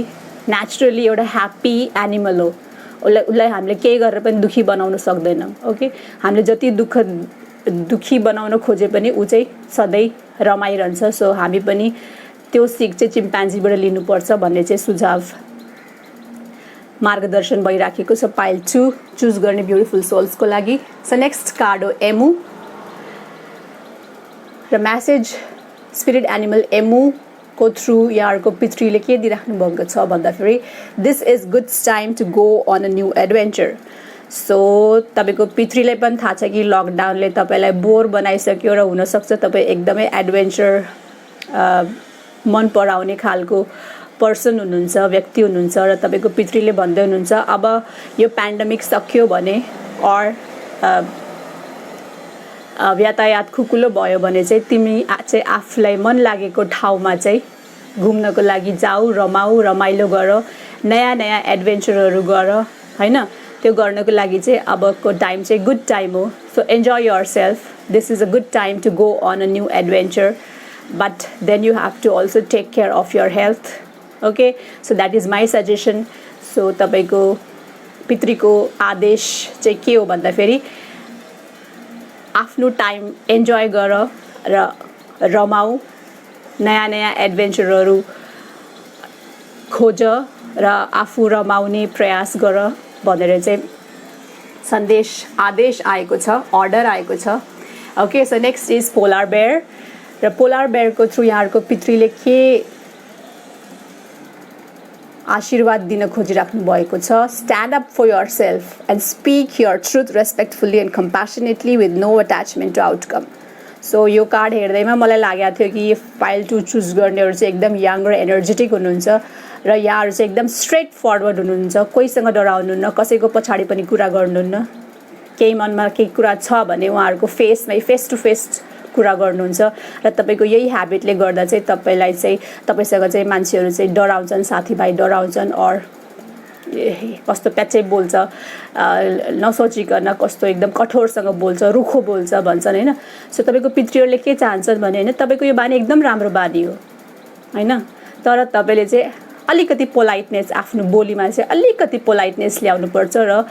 Speaker 1: नेचुरली एउटा ह्याप्पी एनिमल हो. उसलाई हामीले केही गरेर पनि दुखी बनाउन सक्दैनौँ. ओके, हामीले जति दुखी बनाउन खोजे पनि ऊ चाहिँ सधैँ रमाइरहन्छ. सो हामी पनि त्यो सिक चाहिँ चिम्पान्जीबाट लिनुपर्छ भन्ने चाहिँ सुझाव मार्गदर्शन भइराखेको छ पाइल 2 चुज गर्ने ब्युटिफुल सोल्सको लागि. सो नेक्स्ट कार्ड हो एमु र म्यासेज स्पिरिट एनिमल एमु को थ्रु यहाँहरूको पितृले के दिइराख्नु भएको छ भन्दाखेरि this is good time to go on a new adventure. So तपाईको पितृलाई पनि थाहा छ कि लकडाउनले तपाईलाई बोर बनाइसक्यो र हुनसक्छ तपाईँ एकदमै एडभेन्चर मन पराउने खालको पर्सन हुनुहुन्छ, व्यक्ति हुनुहुन्छ र तपाईको पितृले भन्दै हुनुहुन्छ अब यो पेन्डेमिक सक्यो भने अर यातायात खुकुलो भयो भने चाहिँ तिमी चाहिँ आफूलाई मन लागेको ठाउँमा चाहिँ घुम्नको लागि जाऊ, रमाइलो गर, नयाँ एडभेन्चरहरू गर हैन. त्यो गर्नको लागि चाहिँ अबको टाइम चाहिँ गुड टाइम हो. So enjoy yourself. This is a good time to go on a new adventure, but then you have to also take care of your health. Okay, so that is my suggestion. So तपाईको पितृको आदेश चाहिँ के हो भन्दाखेरि आफ्नो time enjoy गर र रमाऊ, नयाँ एडभेन्चरहरू खोज र आफू रमाउने प्रयास गर भनेर चाहिँ आदेश आएको छ, अर्डर आएको छ. Okay, so next is polar bear र पोलार बेयरको थ्रु यहाँहरूको पितृले के आशीर्वाद दिन खोजिराख्नु भएको छ. Stand up for yourself and speak your truth respectfully and compassionately with no attachment to outcome. So यो कार्ड हेर्दैमा मलाई लागेको थियो कि पाइल 2 चुज गर्नेहरू चाहिँ एकदम यङ र एनर्जेटिक हुनुहुन्छ र यहाँहरू चाहिँ एकदम स्ट्रेट फरवर्ड हुनुहुन्छ. कोहीसँग डराउनुहुन्न, कसैको पछाडि पनि कुरा गर्नुहुन्न. केही मनमा केही कुरा छ भने उहाँहरूको फेस टु फेस कुरा गर्नुहुन्छ र तपाईको यही ह्याबिटले गर्दा चाहिँ तपाईसँग चाहिँ मान्छेहरू चाहिँ डराउँछन्, साथीभाइ डराउँछन् अर कस्तो प्याचै बोल्छ, नसोचिकन कस्तो एकदम कठोरसँग बोल्छ, रुखो बोल्छ भन्छन् हैन. सो तपाईको पितृहरूले के चाहन्छन् भने हैन, तपाईको यो बानी एकदम राम्रो बानी हो हैन. तर तपाईँले चाहिँ अलिकति पोलाइटनेस आफ्नो बोलीमा चाहिँ अलिकति पोलाइटनेस ल्याउनुपर्छ र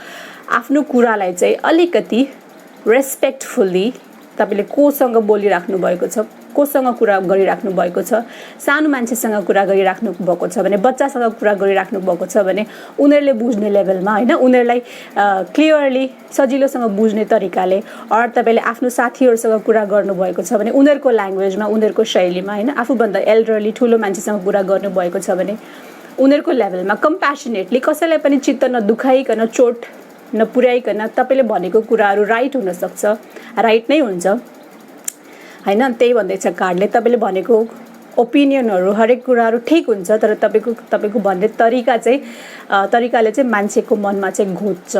Speaker 1: आफ्नो कुरालाई चाहिँ अलिकति रेस्पेक्टफुल्ली तपाईँले कोसँग बोलिराख्नु भएको छ, कोसँग कुरा गरिराख्नु भएको छ, सानो मान्छेसँग कुरा गरिराख्नु भएको छ भने, बच्चासँग कुरा गरिराख्नु भएको छ भने उनीहरूले बुझ्ने लेभलमा होइन, उनीहरूलाई क्लियरली सजिलोसँग बुझ्ने तरिकाले, अर तपाईँले आफ्नो साथीहरूसँग कुरा गर्नुभएको छ भने उनीहरूको ल्याङ्ग्वेजमा, उनीहरूको शैलीमा होइन, आफूभन्दा एल्डरली ठुलो मान्छेसँग कुरा गर्नुभएको छ भने उनीहरूको लेभलमा कम्प्यासनेटली कसैलाई पनि चित्त नदुखाइकन, चोट नपुर्याइकन तपाईँले भनेको कुराहरू राइट हुनसक्छ, राइट नै हुन्छ होइन। त्यही भन्दैछ कार्डले, तपाईँले भनेको ओपिनियनहरू हरेक कुराहरू ठिक हुन्छ, तर तपाईँको भन्ने तरिकाले चाहिँ मान्छेको मनमा चाहिँ घोच्छ,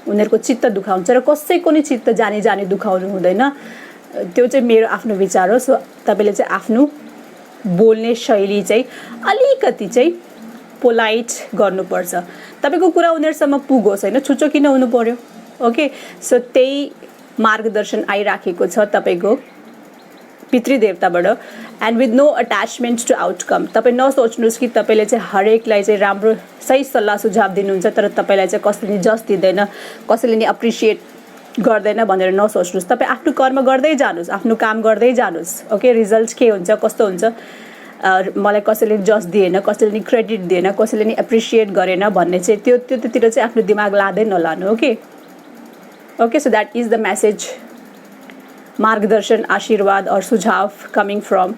Speaker 1: उनीहरूको चित्त दुखाउँछ र कसैको नि चित्त जानी दुखाउनु हुँदैन। त्यो चाहिँ मेरो आफ्नो विचार हो। सो तपाईँले चाहिँ आफ्नो बोल्ने शैली चाहिँ अलिकति चाहिँ पोलाइट गर्नुपर्छ, तपाईँको कुरा उनीहरूसम्म पुगोस् होइन, छुच्चो किन हुनु पर्यो। ओके, सो त्यही मार्गदर्शन आइराखेको छ तपाईँको पितृदेवताबाट। And with no attachment to outcome. तपाईँ नसोच्नुहोस् कि तपाईँले चाहिँ हरेकलाई चाहिँ राम्रो सही सल्लाह सुझाव दिनुहुन्छ तर तपाईँलाई चाहिँ कसैले नि जस दिँदैन, कसैले नि एप्रिसिएट गर्दैन भनेर नसोच्नुहोस्। तपाईँ आफ्नो कर्म गर्दै जानुहोस्, आफ्नो काम गर्दै जानुहोस्। ओके, रिजल्ट के हुन्छ, कस्तो हुन्छ, मलाई कसैले जस दिएन, कसैले नि क्रेडिट दिएन, कसैले नि एप्रिसिएट गरेन भन्ने चाहिँ त्योतिर चाहिँ आफ्नो दिमाग लाँदै नलानु। Okay, so that is the message, मार्गदर्शन, आशीर्वाद और सुझाव coming from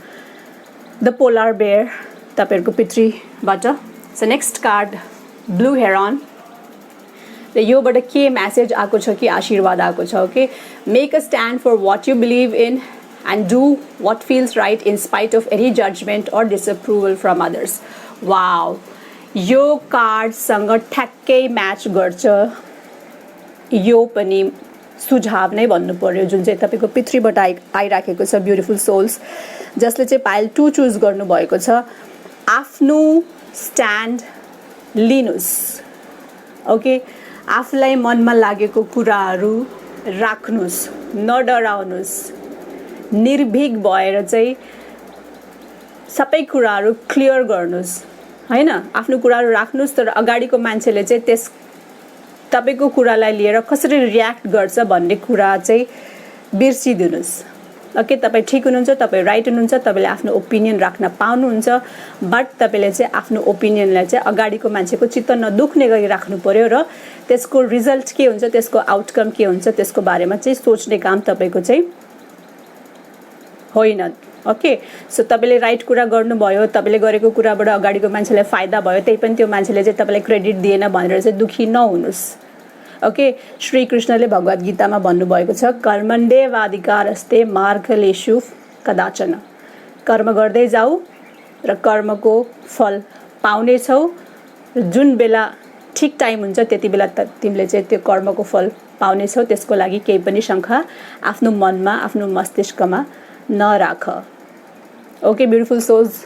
Speaker 1: the polar bear तपाईँहरूको पितृबाट। So next card blue heron, र योबाट के मेसेज आएको छ कि आशीर्वाद आएको छ। Okay, make a stand for what you believe in and do what feels right in spite of any judgment or disapproval from others. Wow, यो कार्डसँग ठ्याक्कै म्याच गर्छ, यो पनि सुझाव नै भन्नु पर्यो जुन चाहिँ तपाईँको पितृबाट आइराखेको छ, ब्युटिफुल सोल्स, जसले चाहिँ पाइल 2 चुज गर्नुभएको छ। आफ्नो स्ट्यान्ड लिनुहोस्। ओके, आफूलाई मनमा लागेको कुराहरू राख्नुहोस्, नडराउनुहोस्, निर्भीक भएर चाहिँ सबै कुराहरू क्लियर गर्नुहोस् होइन। आफ्नो कुराहरू राख्नुहोस्, तर अगाडिको मान्छेले चाहिँ तपाईँको कुरालाई लिएर कसरी रियाक्ट गर्छ भन्ने कुरा चाहिँ बिर्सिदिनुहोस्। ओके, तपाईँ ठिक हुनुहुन्छ, तपाईँ राइट हुनुहुन्छ, तपाईँले आफ्नो ओपिनियन राख्न पाउनुहुन्छ, बट तपाईँले चाहिँ आफ्नो ओपिनियनलाई चाहिँ अगाडिको मान्छेको चित्त नदुख्ने गरी राख्नु पर्यो र त्यसको रिजल्ट के हुन्छ, त्यसको आउटकम के हुन्छ, त्यसको बारेमा चाहिँ सोच्ने काम तपाईँको चाहिँ होइन। ओके, सो तपाईँले राइट कुरा गर्नुभयो, तपाईँले गरेको कुराबाट अगाडिको मान्छेलाई फाइदा भयो, त्यही पनि त्यो मान्छेले चाहिँ तपाईँलाई क्रेडिट दिएन भनेर चाहिँ दुखी नहुनुहोस्। ओके, श्री कृष्णले भगवद् गीतामा भन्नुभएको छ, कर्मण्डेवाधिकारस्ते मार्गलेषु कदाचन। कर्म गर्दै जाऊ र कर्मको फल पाउनेछौ, जुन बेला ठिक टाइम हुन्छ त्यति बेला तिमीले चाहिँ त्यो कर्मको फल पाउनेछौ, त्यसको लागि केही पनि शङ्का आफ्नो मनमा, आफ्नो मस्तिष्कमा नराख। Okay, beautiful souls,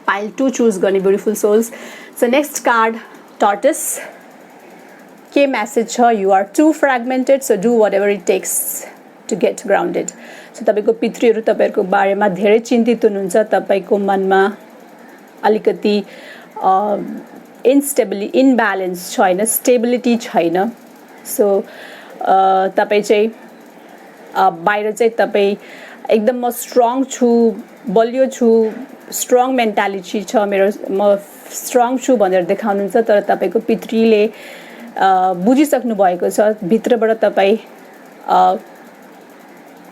Speaker 1: pile 2 choose गर्ने beautiful souls. So next card turtles, के मेसेज छ, you are too fragmented so do whatever it takes to get grounded. So तपाईँको पितृहरू तपाईँहरूको बारेमा धेरै चिन्तित हुनुहुन्छ, तपाईँको मनमा अलिकति इनब्यालेन्स छ होइन, स्टेबिलिटी छैन। सो तपाईँ चाहिँ बाहिर चाहिँ तपाईँ एकदम म स्ट्रङ छु, बलियो छु, स्ट्रङ मेन्टालिटी छ मेरो, म स्ट्रङ छु भनेर देखाउनुहुन्छ, तर तपाईँको पितृले बुझिसक्नु भएको छ, भित्रबाट तपाईँ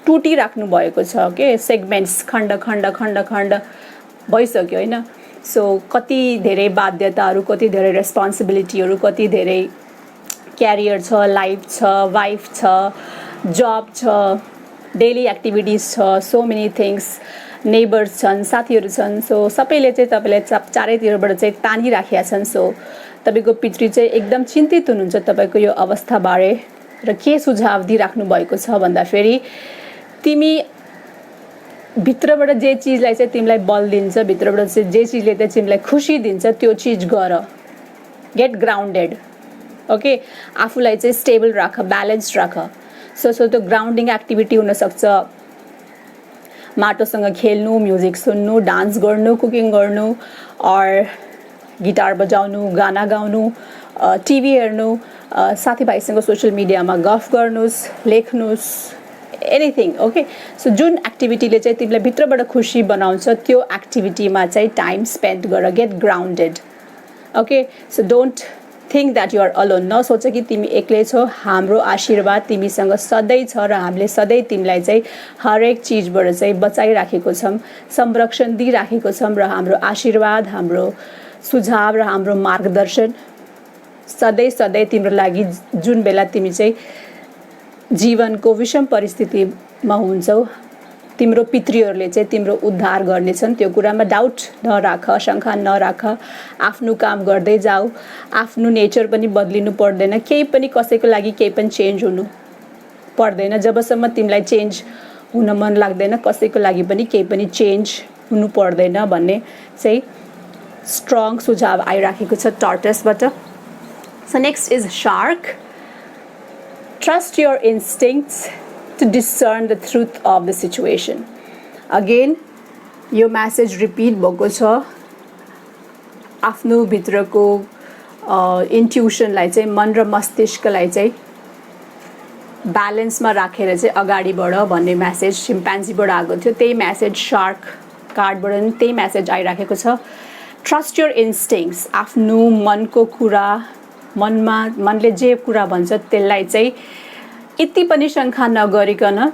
Speaker 1: टुटिराख्नु भएको छ के, सेगमेन्ट्स खण्ड खण्ड खण्ड खण्ड भइसक्यो होइन। सो कति धेरै बाध्यताहरू, कति धेरै रेस्पोन्सिबिलिटीहरू, कति धेरै क्यारियर छ, लाइफ छ, वाइफ छ, जब छ, डेली एक्टिभिटिज छ, सो मेनी थिङ्स, नेबर्स छन्, साथीहरू छन्। सो सबैले चाहिँ तपाईँलाई चारैतिरबाट चाहिँ तानिराखेका छन्। सो तपाईँको पितृ चाहिँ एकदम चिन्तित हुनुहुन्छ तपाईँको यो अवस्थाबारे र के सुझाव दिइराख्नु भएको छ भन्दाखेरि, तिमी भित्रबाट जे चिजलाई चाहिँ तिमीलाई बल दिन्छ, भित्रबाट चाहिँ जे चिजले चाहिँ तिमीलाई खुसी दिन्छ त्यो चिज गर, गेट ग्राउन्डेड। ओके, आफूलाई चाहिँ स्टेबल राख, ब्यालेन्स राख। सो त्यो ग्राउन्डिङ एक्टिभिटी हुनसक्छ, माटोसँग खेल्नु, म्युजिक सुन्नु, डान्स गर्नु, कुकिङ गर्नु, अर गिटार बजाउनु, गाना गाउनु, टिभी हेर्नु, साथीभाइसँग सोसियल मिडियामा गफ गर्नुहोस्, लेख्नुहोस्, एनिथिङ. ओके, सो जुन एक्टिभिटीले चाहिँ तिमीलाई भित्रबाट खुसी बनाउँछ त्यो एक्टिभिटीमा चाहिँ टाइम स्पेन्ड गर. Get grounded. Okay, so don't think that you are alone. नसोच कि तिमी एक्लै छौ. हाम्रो आशीर्वाद तिमीसँग सधैँ छ र हामीले सधैँ तिमीलाई चाहिँ हरेक चिजबाट चाहिँ बचाइराखेको छौँ, संरक्षण दिइराखेको छौँ र हाम्रो आशीर्वाद, हाम्रो सुझाव र हाम्रो मार्गदर्शन सधैँ सधैँ तिम्रो लागि जुन बेला तिमी चाहिँ जीवनको विषम परिस्थितिमा हुन्छौ तिम्रो पितृहरूले चाहिँ तिम्रो उद्धार गर्नेछन्. त्यो कुरामा डाउट नराख, शङ्का नराख. आफ्नो काम गर्दै जाऊ. आफ्नो नेचर पनि बदलिनु पर्दैन. केही पनि कसैको लागि केही पनि चेन्ज हुनु पर्दैन. जबसम्म तिमीलाई चेन्ज हुन मन लाग्दैन कसैको लागि पनि केही पनि चेन्ज हुनु पर्दैन भन्ने चाहिँ स्ट्रङ सुझाव आइराखेको छ टर्टसबाट. So next is shark. Trust your instincts to discern the truth of the situation. Again, यो म्यासेज रिपिट भएको छ. आफ्नो भित्रको इन्ट्युसनलाई चाहिँ, मन र मस्तिष्कलाई चाहिँ ब्यालेन्समा राखेर चाहिँ अगाडि बढ भन्ने म्यासेज सिम्प्यान्जीबाट आएको थियो. त्यही म्यासेज शार्क कार्डबाट पनि त्यही म्यासेज आइराखेको छ. Trust your instincts. आफ्नो मनको कुरा, मनले जे कुरा भन्छ त्यसलाई चाहिँ यति पनि शङ्का नगरिकन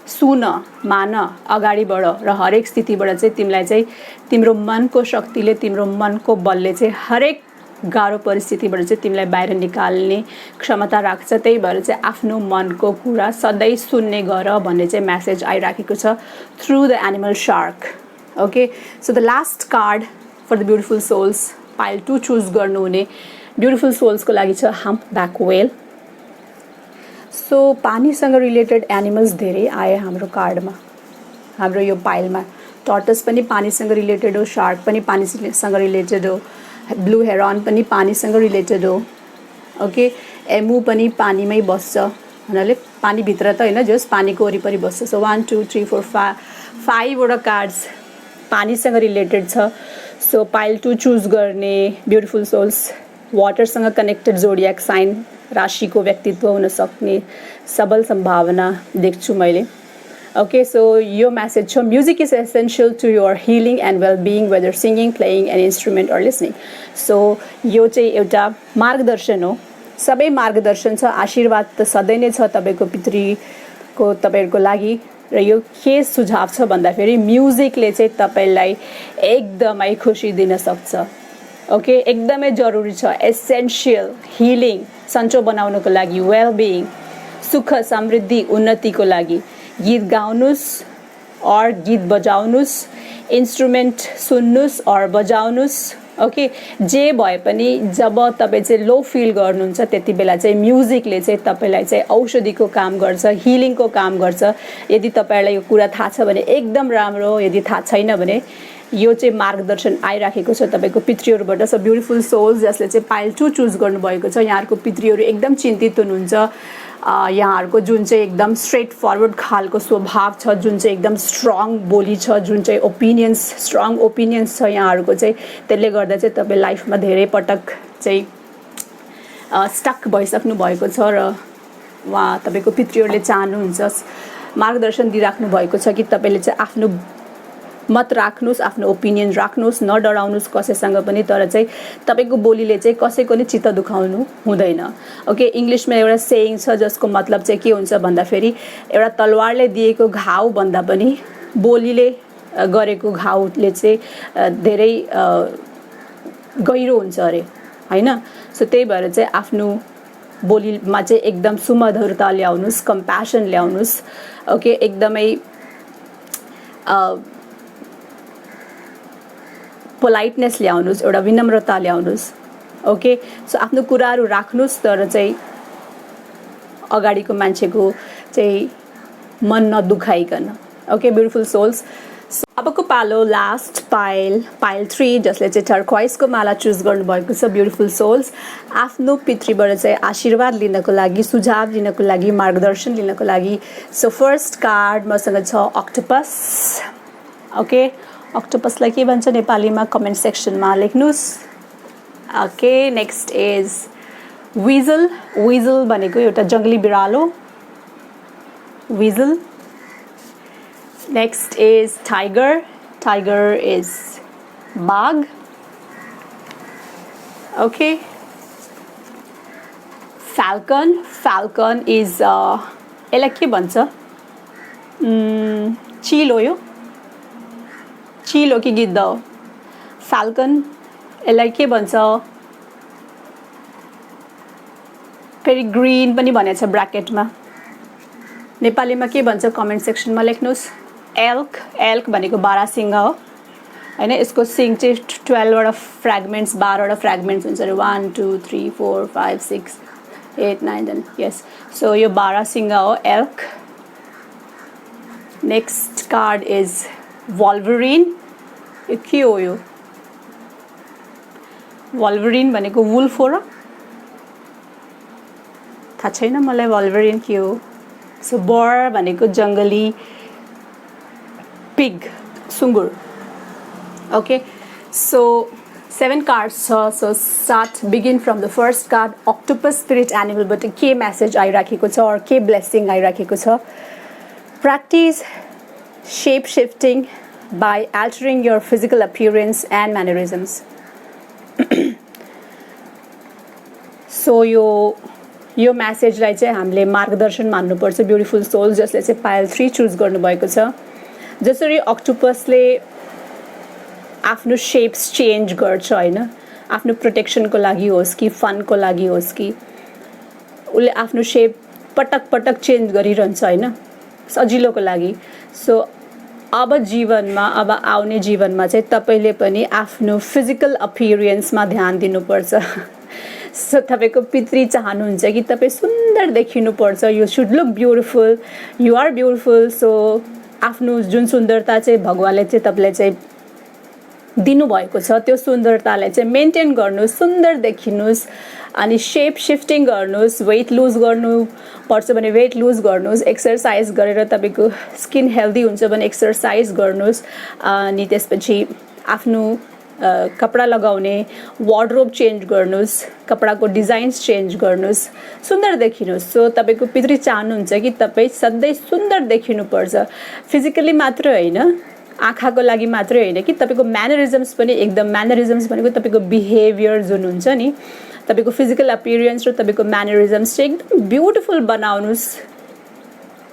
Speaker 1: सुन, मान, अगाडि बढ र हरेक स्थितिबाट चाहिँ तिमीलाई चाहिँ तिम्रो मनको शक्तिले, तिम्रो मनको बलले चाहिँ हरेक गाह्रो परिस्थितिबाट चाहिँ तिमीलाई बाहिर निकाल्ने क्षमता राख्छ. त्यही भएर चाहिँ आफ्नो मनको कुरा सधैँ सुन्ने गर भन्ने चाहिँ म्यासेज आइराखेको छ through the animal shark. Okay, so the last card for the beautiful souls, pile 2 choose गर्नुहुने ब्युटिफुल सोल्सको लागि छ हम्पब्याक व्हेल. सो पानीसँग रिलेटेड एनिमल्स धेरै आए हाम्रो कार्डमा, हाम्रो यो पाइलमा. टर्टस पनि पानीसँग रिलेटेड हो, शार्क पनि पानीसँग रिलेटेड हो, ब्लू हेरन पनि पानीसँग रिलेटेड हो. ओके, एमु पनि पानीमै बस्छ हुनाले पानीभित्र त होइन, जस पानीको वरिपरि बस्छ. सो 1 2 3 4 5 वटा कार्ड्स पानीसँग रिलेटेड छ. सो पाइल 2 चुज गर्ने ब्युटिफुल सोल्स वाटरसँग कनेक्टेड जोडियाक साइन राशिको व्यक्तित्व हुन सक्ने सबल सम्भावना देख्छु मैले. ओके, सो यो म्यासेज छ. Music is essential to your healing and well being whether singing, playing an instrument or listening. So यो चाहिँ एउटा मार्गदर्शन हो, सबै मार्गदर्शन छ. आशीर्वाद त सधैँ नै छ तपाईँको पितृको तपाईँहरूको लागि. र यो के सुझाव छ भन्दाखेरि म्युजिकले चाहिँ तपाईँलाई एकदमै खुसी दिन सक्छ. ओके, एकदमै जरुरी छ. एसेन्सियल, हिलिङ, सन्चो बनाउनको लागि, वेल बिइङ, सुख, समृद्धि, उन्नतिको लागि गीत गाउनुहोस् और गीत बजाउनुहोस्, इन्स्ट्रुमेन्ट सुन्नुहोस् और बजाउनुहोस्. ओके, जे भए पनि जब तपाईँ चाहिँ लो फिल गर्नुहुन्छ त्यति बेला चाहिँ म्युजिकले चाहिँ तपाईँलाई चाहिँ औषधिको काम गर्छ, हिलिङको काम गर्छ. यदि तपाईँलाई यो कुरा थाहा छ भने एकदम राम्रो, यदि थाहा छैन भने यो चाहिँ मार्गदर्शन आइराखेको छ तपाईँको पितृहरूबाट. सो ब्युटिफुल सोल्स जसले चाहिँ पाइल 2 चुज गर्नुभएको छ, यहाँहरूको पितृहरू एकदम चिन्तित हुनुहुन्छ. यहाँहरूको जुन चाहिँ एकदम स्ट्रेट फरवर्ड खालको स्वभाव छ, जुन चाहिँ एकदम स्ट्रङ बोली छ, जुन चाहिँ स्ट्रङ ओपिनियन्स छ यहाँहरूको चाहिँ, त्यसले गर्दा चाहिँ तपाईँ लाइफमा धेरै पटक चाहिँ स्टक भइसक्नु भएको छ र उहाँ तपाईँको पितृहरूले चाहनुहुन्छ, मार्गदर्शन दिइराख्नु भएको छ कि तपाईँले चाहिँ आफ्नो मत राख्नुहोस्, आफ्नो ओपिनियन राख्नुहोस्, नडराउनुहोस् कसैसँग पनि. तर चाहिँ तपाईँको बोलीले चाहिँ कसैको नै चित्त दुखाउनु हुँदैन. ओके, इङ्ग्लिसमा एउटा सेयिङ छ जसको मतलब चाहिँ के हुन्छ भन्दाखेरि एउटा तलवारले दिएको घाउ भन्दा पनि बोलीले गरेको घाउले चाहिँ धेरै गहिरो हुन्छ अरे, होइन. सो त्यही भएर चाहिँ आफ्नो बोलीमा चाहिँ एकदम सुमधुरता ल्याउनुहोस्, कम्प्यासन ल्याउनुहोस्. ओके, एकदमै पोलाइटनेस ल्याउनुहोस्, एउटा विनम्रता ल्याउनुहोस्. ओके, सो आफ्नो कुराहरू राख्नुहोस् तर चाहिँ अगाडिको मान्छेको चाहिँ मन नदुखाइकन. ओके ब्युटिफुल सोल्स, अबको पालो लास्ट पाइल 3 जसले चाहिँ टर्क्वाइजको माला चुज गर्नुभएको छ ब्युटिफुल सोल्स आफ्नो पितृबाट चाहिँ आशीर्वाद लिनको लागि सुझाव लिनको लागि मार्गदर्शन लिनको लागि सो फर्स्ट कार्ड मसँग छ अक्टोपस ओके अक्टोपसलाई के भन्छ नेपालीमा कमेन्ट सेक्सनमा लेख्नुस् okay next is weasel weasel भनेको एउटा जङ्गली बिरालो weasel Next is tiger. Tiger is bag. Okay. Falcon. Falcon is यसलाई के भन्छ चिलो यो चिलो कि गिद्ध हो Falcon यसलाई के भन्छ फेरि ग्रीन पनि भनेको छ ब्र्याकेटमा नेपालीमा के भन्छ कमेन्ट सेक्सनमा लेख्नुस् एल्क एल्क भनेको 12 सिंह हो हैन यसको सिंह चाहिँ 12 वटा फ्र्यागमेन्ट्स 12 वटा फ्र्यागमेन्ट्स हुन्छ अरे 1 2 3 4 5 6 8 9 10 यस सो यो 12 सिंह हो एल्क नेक्स्ट कार्ड इज वल्भरिन यो के हो यो वल्भरिन भनेको वुल्फ हो र थाहा छैन मलाई वल्भरिन के हो सो बोर भनेको जङ्गली pig sungur okay so 7 cards so start begin from the first card octopus spirit animal but ke message आइराखेको छ or के blessing आइराखेको छ practice shape shifting by altering your physical appearance and mannerisms so यो मेसेजलाई चाहिँ हामीले मार्गदर्शन मान्नुपर्छ ब्युटिफुल सोल जसले चाहिँ पाइल 3 चुज गर्नुभएको छ जसरी अक्टोपसले आफ्नो शेप्स चेन्ज गर्छ हैन आफ्नो प्रोटेक्सनको लागि होस् कि फनको लागि होस् कि उले आफ्नो शेप पटक पटक चेन्ज गरिरहन्छ हैन सजिलोको लागि सो अब जीवनमा अब आउने जीवनमा चाहिँ तपाईले पनि आफ्नो फिजिकल अपीयरेन्समा ध्यान दिनुपर्छ सो तपाईको पितृ चाहनुहुन्छ कि तपाई सुन्दर देखिनुपर्छ you should look beautiful you are beautiful so आफ्नो जुन सुन्दरता चाहिँ भगवानले चाहिँ तपाईलाई चाहिँ दिनु भएको छ त्यो सुन्दरतालाई चाहिँ मेन्टेन गर्नुस् सुन्दर देखिनुस् अनि शेप शिफ्टिङ गर्नुस् वेट लुज गर्नु पर्छ भने वेट लुज गर्नुस् एक्सरसाइज गरेर तपाईको स्किन हेल्दी हुन्छ भने एक्सरसाइज गर्नुस् अनि त्यसपछि आफ्नो कपडा लगाउने वार्डरोब चेन्ज गर्नुस् कपडाको डिजाइन्स चेन्ज गर्नुस् सुन्दर देखिनुस् सो तपाईको पितृ चाहनुहुन्छ कि तपाई सधैं सुन्दर देखिनुपर्छ फिजिकली मात्र हैन आँखाको लागि मात्र हैन कि तपाईको म्यानरिजम्स पनि एकदम म्यानरिजम्स भनेको तपाईको बिहेभियर जुन हुन्छ नि तपाईको फिजिकल अपीयरेन्स र तपाईको म्यानरिजम्स चाहिँ एकदम ब्युटिफुल बनाउनुस्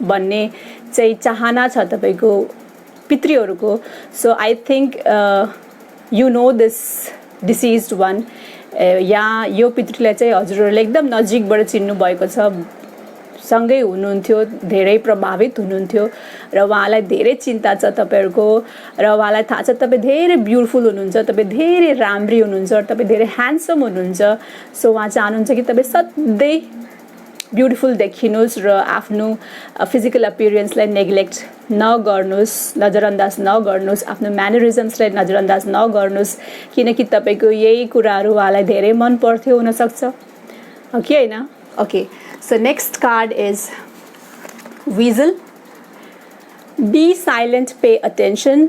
Speaker 1: भन्ने चाहिँ चाहना छ तपाईको पितृहरुको so I think you know this deceased one यहाँ यो पितृलाई चाहिँ हजुरहरुले एकदम नजिकबाट चिन्नु भएको छ सँगै हुनुहुन्थ्यो धेरै प्रभावित हुनुहुन्थ्यो र उहाँलाई धेरै चिन्ता छ तपाईहरुको र उहाँलाई थाहा छ तपाई धेरै ब्युटिफुल हुनुहुन्छ तपाई धेरै राम्री हुनुहुन्छ तपाई धेरै ह्यान्डसम हुनुहुन्छ सो उहाँ चाहनुहुन्छ कि तपाई सधैं ब्युटिफुल देखिनुस् र आफ्नो फिजिकल अपीयरेन्सलाई नेग्लेक्ट नगर्नुस् नजरअन्दाज नगर्नुस् आफ्नो म्यानरिजम्सलाई नजरअन्दाज नगर्नुस् किनकि तपाईको यही कुराहरु उहाँलाई धेरै मन पर्थ्यो हुन सक्छ ओके हैन okay so next card is weasel be silent pay attention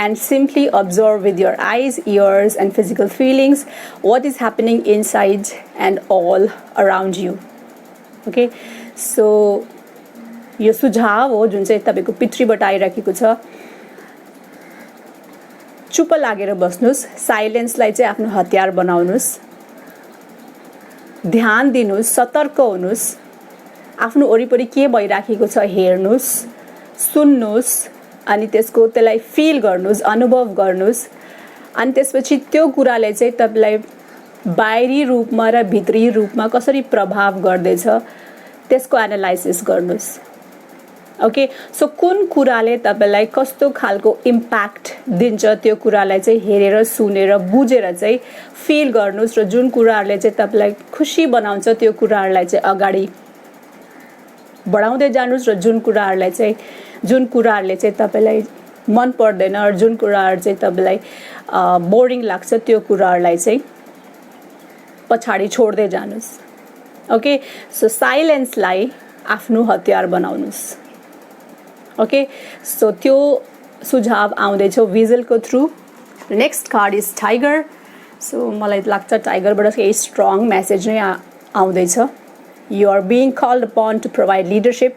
Speaker 1: and simply observe with your eyes, ears and physical feelings what is happening inside and all around you. Okay, so यो सुझाव हो जुन चाहिँ तपाईको पितृबाट आइराखेको छ चुप लागेर बस्नुस् साइलेन्सलाई चाहिँ आफ्नो हतियार बनाउनुस् ध्यान दिनुस् सतर्क हुनुस् आफ्नो वरिपरि के भइराखेको छ हेर्नुस् सुन्नुस् अनि त्यसलाई फिल गर्नुस् अनुभव गर्नुस् अनि त्यसपछि त्यो कुराले चाहिँ तपाईलाई बाहिरी रूपमा र भित्री रूपमा कसरी प्रभाव गर्दैछ त्यसको एनालाइसिस गर्नुस् ओके सो कुन कुराले तपाईलाई कस्तो खालको इम्प्याक्ट दिन्छ त्यो कुरालाई चाहिँ हेरेर सुनेर बुझेर चाहिँ फिल गर्नुस् र जुन कुराहरुले चाहिँ तपाईलाई खुशी बनाउँछ त्यो कुराहरुलाई चाहिँ अगाडि बढाउँदै जानुस् र जुन कुराहरुले चाहिँ तपाईलाई मन पर्दैन जुन कुराहरू चाहिँ तपाईँलाई बोरिङ लाग्छ त्यो कुराहरूलाई चाहिँ पछाडि छोड्दै जानुस् ओके सो साइलेन्सलाई आफ्नो हतियार बनाउनुस् ओके सो त्यो सुझाव आउँदैछ भिजलको through next card is tiger so मलाई लाग्छ टाइगरबाट केही स्ट्रङ मेसेज नै आउँदैछ you are being called upon to provide leadership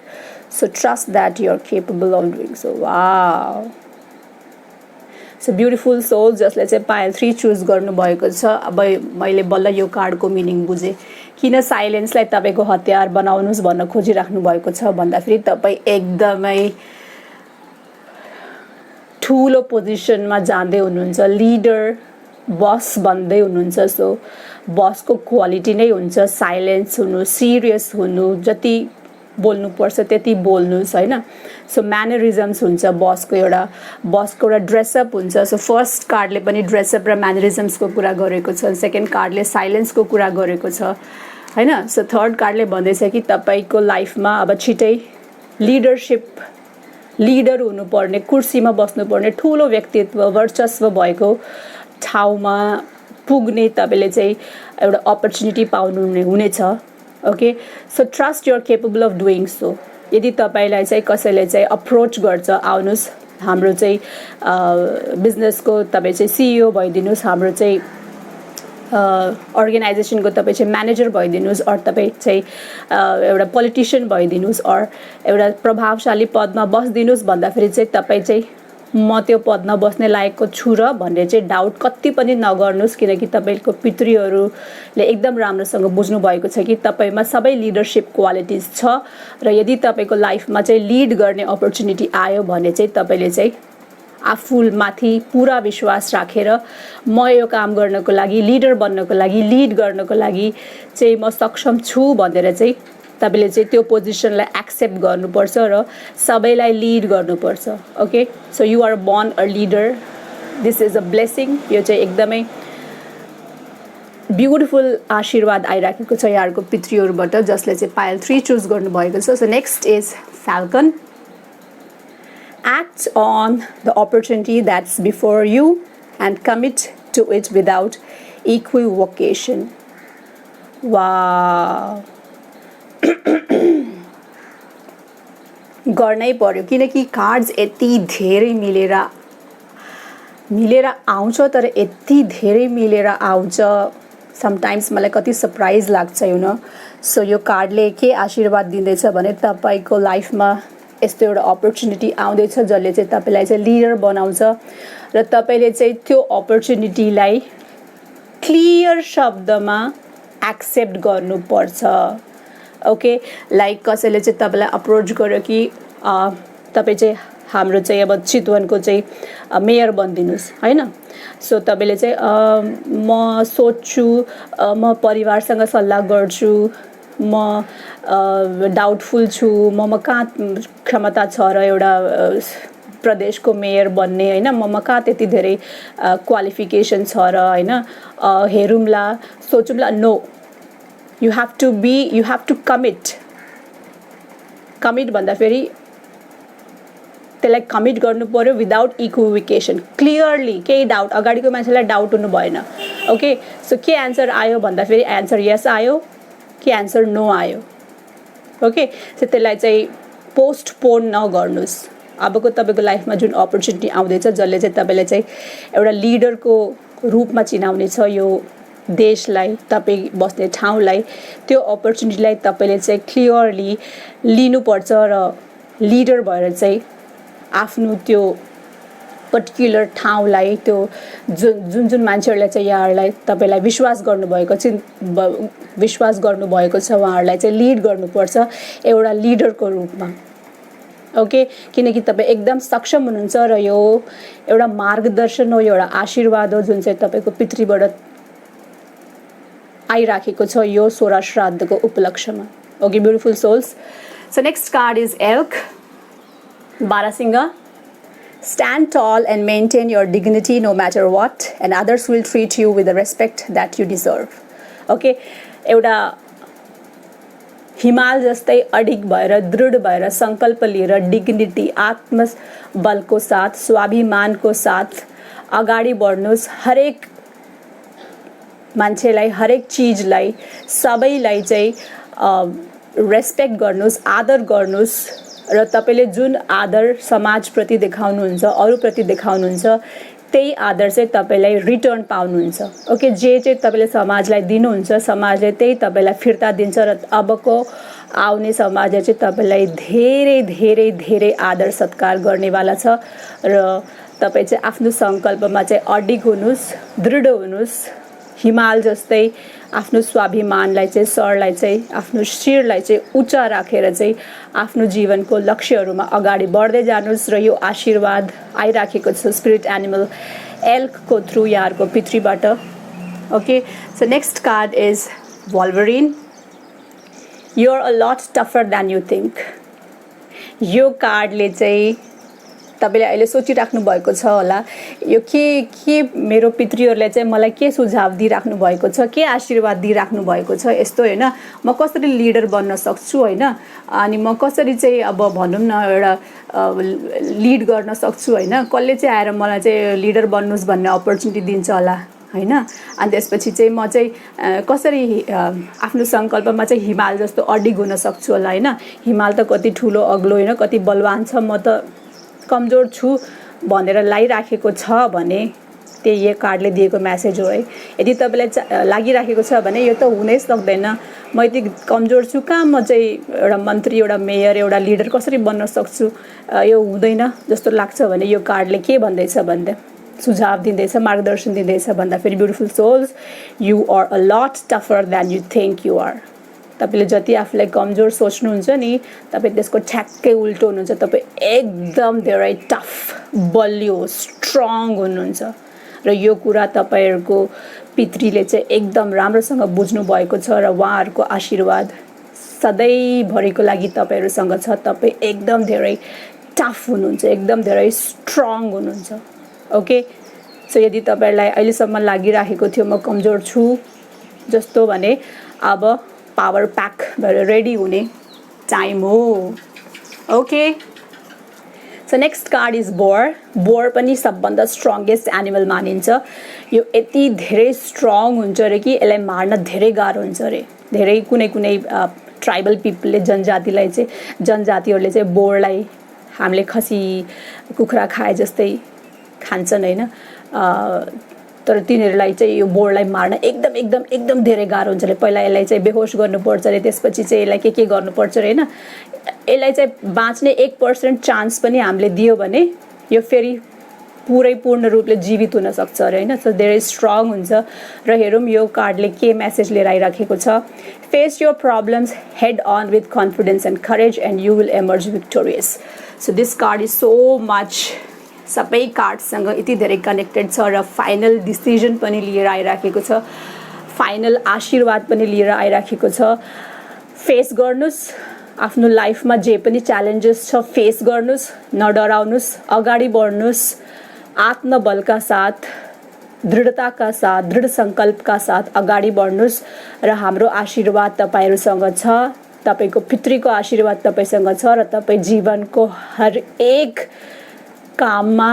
Speaker 1: so trust that you are capable of doing so wow so beautiful soul जसले चाहिँ पायल 3 चुज गर्नुभएको छ अब मैले बल्ल यो कार्डको मिनिङ बुझेँ किन साइलेन्सलाई तपाईँको हतियार बनाउनुस् भन्न खोजिराख्नु भएको छ भन्दाखेरि तपाईँ एकदमै ठुलो पोजिसनमा जाँदै हुनुहुन्छ लिडर बस बन्दै हुनुहुन्छ सो बसको क्वालिटी नै हुन्छ साइलेन्स हुनु सिरियस हुनु जति बोल्नुपर्छ त्यति बोल्नुस् हैन सो म्यानरिजम्स हुन्छ बसको एउटा ड्रेसअप हुन्छ सो फर्स्ट कार्डले पनि ड्रेसअप र म्यानरिजम्सको कुरा गरेको छ सेकेन्ड कार्डले साइलेन्सको कुरा गरेको छ हैन सो थर्ड कार्डले भन्दैछ कि तपाईको लाइफमा अब छिटै लिडर हुनुपर्ने कुर्सीमा बस्नुपर्ने ठुलो व्यक्तित्व वर्चस्व भएको ठाउँमा पुग्ने तपाईले चाहिँ एउटा अपर्च्युनिटी पाउनु हुनेछ okay so trust you are capable of doing so यदि तपाईलाई चाहिँ कसैले चाहिँ अप्रोच गर्छ आउनुस् हाम्रो चाहिँ बिजनेसको तपाईँ चाहिँ सिइओ भइदिनुस् हाम्रो चाहिँ अर्गनाइजेसनको तपाईँ चाहिँ म्यानेजर भइदिनुस् अर तपाईँ चाहिँ एउटा पोलिटिशियन भइदिनुस् अर एउटा प्रभावशाली पदमा बस्दिनुस् भन्दाखेरि चाहिँ तपाईँ चाहिँ म त्यो पदमा बस्ने लायकको छु र भन्ने चाहिँ डाउट कति पनि नगर्नुस् किनकि तपाईको पितृहरूले एकदम राम्रोसँग बुझ्नु भएको छ कि तपाईमा सबै लिडरशिप क्वालिटिज छ र यदि तपाईको लाइफमा चाहिँ लिड गर्ने अपर्च्युनिटी आयो भने चाहिँ तपाईले चाहिँ आफूमाथि पूरा विश्वास राखेर म यो काम गर्नको लागि लिडर बन्नको लागि लिड गर्नको लागि चाहिँ म सक्षम छु भनेर चाहिँ तपाईले चाहिँ त्यो पोजिसनलाई एक्सेप्ट गर्नुपर्छ र सबैलाई लिड गर्नुपर्छ okay so you are born a leader this is a blessing यो चाहिँ एकदमै ब्युटिफुल आशीर्वाद आइराखेको छ यहाँहरुको पितृहरूबाट जसले चाहिँ पायल 3 चुज गर्नुभएको छ so next is falcon act on the opportunity that's before you and commit to it without equivocation wow गर्नै पर्यो किनकि कार्ड्स यति धेरै मिलेर आउँछ तर यति धेरै मिलेर आउँछ समटाइम्स मलाई कति सरप्राइज लाग्छ यु नो सो यो कार्डले के आशीर्वाद दिँदैछ भने तपाईको लाइफमा यस्तो एउटा अपर्च्युनिटी आउँदैछ जसले चाहिँ तपाईलाई चाहिँ लिडर बनाउँछ र तपाईले चाहिँ त्यो अपर्च्युनिटीलाई क्लियर शब्दमा एक्सेप्ट गर्नुपर्छ ओके लाइक कसैले चाहिँ तपाईलाई अप्रोच गर्यो कि तपाई चाहिँ हाम्रो चाहिँ अब चितवनको चाहिँ मेयर बनिदिनुस् हैन सो तपाईले चाहिँ म सोच्छु म परिवारसँग सल्लाह गर्छु म डाउटफुल छु म कहाँ क्षमता छ र एउटा प्रदेशको मेयर बन्ने हैन म कहाँ त्यति धेरै क्वालिफिकेसन छ र हैन हेरौँला सोचौँला no you have to commit भन्दा फेरि त्यसलाई कमिट गर्नु पर्यो विदाउट इक्विभोकेसन क्लियरली केही डाउट अगाडिको मान्छेलाई डाउट हुनु भएन ओके सो के आन्सर आयो भन्दा फेरि आन्सर यस आयो के आन्सर नो आयो ओके सो त्यसलाई चाहिँ पोस्टपोन नगर्नुस् अबको तपाईको लाइफमा जुन अपर्च्युनिटी आउँदैछ जसले चाहिँ तपाईले चाहिँ एउटा लिडरको रूपमा चिनाउने छ यो देशलाई तपाईँ बस्ने ठाउँलाई त्यो अपर्च्युनिटीलाई तपाईले चाहिँ क्लियरली लिनुपर्छ र लिडर भएर चाहिँ आफ्नो त्यो पर्टिकुलर ठाउँलाई त्यो जुन मान्छेहरूले चाहिँ यहाँहरूलाई तपाईलाई विश्वास गर्नुभएको छ उहाँहरूलाई चाहिँ लिड गर्नुपर्छ एउटा लिडरको रूपमा ओके किनकि तपाईँ एकदम सक्षम हुनुहुन्छ र यो एउटा मार्गदर्शन हो एउटा आशीर्वाद हो जुन चाहिँ तपाईको पितृबाट आइराखेको छ यो 16 श्राद्धको उपलक्ष्यमा okay beautiful souls so next card is elk बारासिंह stand tall and maintain your dignity no matter what and others will treat you with the respect that you deserve okay एउटा हिमाल जस्तै अडिग भएर दृढ भएर सङ्कल्प लिएर डिग्निटी आत्मबलको साथ स्वाभिमानको साथ अगाडि बढ्नुहोस्। हरेक मान्छेलाई हरेक चिजलाई सबैलाई चाहिँ रेस्पेक्ट गर्नुहोस्, आदर गर्नुहोस् र तपाईँले जुन आदर समाजप्रति देखाउनुहुन्छ, अरूप्रति देखाउनुहुन्छ, त्यही आदर चाहिँ तपाईँलाई रिटर्न पाउनुहुन्छ। ओके, जे चाहिँ तपाईँले समाजलाई दिनुहुन्छ समाजले त्यही तपाईँलाई फिर्ता दिन्छ र अबको आउने समाजले चाहिँ तपाईँलाई धेरै धेरै धेरै आदर सत्कार गर्नेवाला छ र तपाईँ चाहिँ आफ्नो सङ्कल्पमा चाहिँ अडिग हुनुहोस्, दृढ हुनुहोस्। हिमाल जस्तै आफ्नो स्वाभिमानलाई चाहिँ सरलाई चाहिँ आफ्नो शिरलाई चाहिँ उच्च राखेर चाहिँ आफ्नो जीवनको लक्ष्यहरूमा अगाडि बढ्दै जानुहोस् र यो आशीर्वाद आइराखेको छ स्पिरिट एनिमल एल्कको थ्रु यहाँहरूको पितृबाट। Okay, so next card is wolverine. You are a lot tougher than you think. यो कार्डले चाहिँ तपाईँले अहिले सोचिराख्नु भएको छ होला यो के मेरो पितृहरूले चाहिँ मलाई के सुझाव दिइराख्नु भएको छ, के आशीर्वाद दिइराख्नु भएको छ, यस्तो होइन, म कसरी लिडर बन्न सक्छु होइन, अनि म कसरी चाहिँ अब भनौँ न एउटा लिड गर्न सक्छु होइन, कसले चाहिँ आएर मलाई चाहिँ लिडर बन्नुहोस् भन्ने अपर्च्युनिटी दिन्छ होला होइन। अनि त्यसपछि चाहिँ म चाहिँ कसरी आफ्नो सङ्कल्पमा चाहिँ हिमाल जस्तो अडिग हुन सक्छु होला होइन। हिमाल त कति ठुलो अग्लो होइन, कति बलवान छ, म त कमजोर छु भनेर लागिराखेको छ भने त्यही यो कार्डले दिएको मेसेज हो है। यदि तपाईँलाई लागिराखेको छ भने यो त हुनै सक्दैन, म यति कमजोर छु, कहाँ म चाहिँ एउटा मन्त्री, एउटा मेयर, एउटा लिडर कसरी बन्न सक्छु, यो हुँदैन जस्तो लाग्छ भने यो कार्डले के भन्दैछ भन्दा सुझाव दिँदैछ, मार्गदर्शन दिँदैछ भन्दाखेरि beautiful souls, you are a lot tougher than you think you are. तपाईँले जति आफूलाई कमजोर सोच्नुहुन्छ नि तपाईँ त्यसको ठ्याक्कै उल्टो हुनुहुन्छ। तपाईँ एकदम धेरै टफ, बलियो, स्ट्रङ हुनुहुन्छ र यो कुरा तपाईँहरूको पितृले चाहिँ एकदम राम्रोसँग बुझ्नु भएको छ र उहाँहरूको आशीर्वाद सधैँभरिको लागि तपाईँहरूसँग छ। तपाईँ एकदम धेरै टफ हुनुहुन्छ, एकदम धेरै स्ट्रङ हुनुहुन्छ। ओके, सो यदि तपाईँलाई अहिलेसम्म लागिराखेको थियो म कमजोर छु जस्तो भने अब पावर प्याक भएर रेडी हुने टाइम हो। Okay, so next card is bore. Bore पनि सबभन्दा स्ट्रङ्गेस्ट एनिमल मानिन्छ। यो यति धेरै स्ट्रङ हुन्छ अरे कि यसलाई मार्न धेरै गाह्रो हुन्छ अरे। धेरै कुनै कुनै ट्राइबल पिपलले जनजातिहरूले चाहिँ बोरलाई हामीले खसी कुखुरा खाए जस्तै खान्छन् होइन, तर तिनीहरूलाई चाहिँ यो बोरलाई मार्न एकदम एकदम एकदम धेरै गाह्रो हुन्छ अरे। पहिला यसलाई चाहिँ बेहोस गर्नुपर्छ अरे, त्यसपछि चाहिँ यसलाई के गर्नुपर्छ अरे होइन। यसलाई चाहिँ बाँच्ने 1% चान्स पनि हामीले दियो भने यो फेरि पुरै पूर्ण रूपले जीवित हुन सक्छ अरे होइन। सो धेरै स्ट्रङ हुन्छ र हेरौँ यो कार्डले के मेसेज लिएर आइराखेको छ। Face your problems head on with confidence and courage and you will emerge victorious. So this card is so much सबै कार्डसँग यति धेरै कनेक्टेड छ र फाइनल डिसिजन पनि लिएर आइराखेको छ, फाइनल आशीर्वाद पनि लिएर आइराखेको छ। फेस गर्नुहोस्, आफ्नो लाइफमा जे पनि च्यालेन्जेस छ फेस गर्नुहोस्, नडराउनुहोस्, अगाडि बढ्नुहोस्, आत्मबलका साथ, दृढताका साथ, दृढ सङ्कल्पका साथ अगाडि बढ्नुहोस् र हाम्रो आशीर्वाद तपाईँहरूसँग छ। तपाईँको पितृको आशीर्वाद तपाईँसँग छ र तपाईँ जीवनको हरेक काममा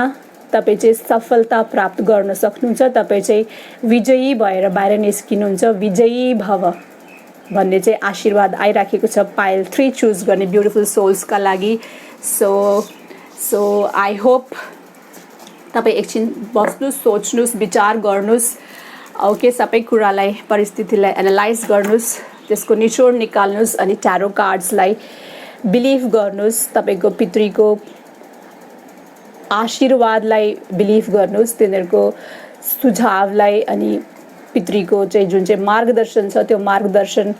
Speaker 1: तपाईँ चाहिँ सफलता प्राप्त गर्न सक्नुहुन्छ। तपाईँ चाहिँ विजयी भएर बाहिर निस्किनुहुन्छ। विजयी भव भन्ने चाहिँ आशीर्वाद आइराखेको छ पाइल 3 चुज गर्ने ब्युटिफुल सोल्सका लागि। सो आई होप तपाईँ एकछिन बस्नुहोस्, सोच्नुहोस्, विचार गर्नुहोस्। ओके, सबै कुरालाई, परिस्थितिलाई एनालाइज गर्नुहोस्, त्यसको निचोड निकाल्नुहोस् अनि ट्यारो कार्ड्सलाई बिलिभ गर्नुहोस्। तपाईँको पितृको आशीर्वादलाई बिलिभ गर्नुहोस्, तिनीहरूको सुझावलाई अनि पितृको चाहिँ जुन चाहिँ मार्गदर्शन छ त्यो मार्गदर्शन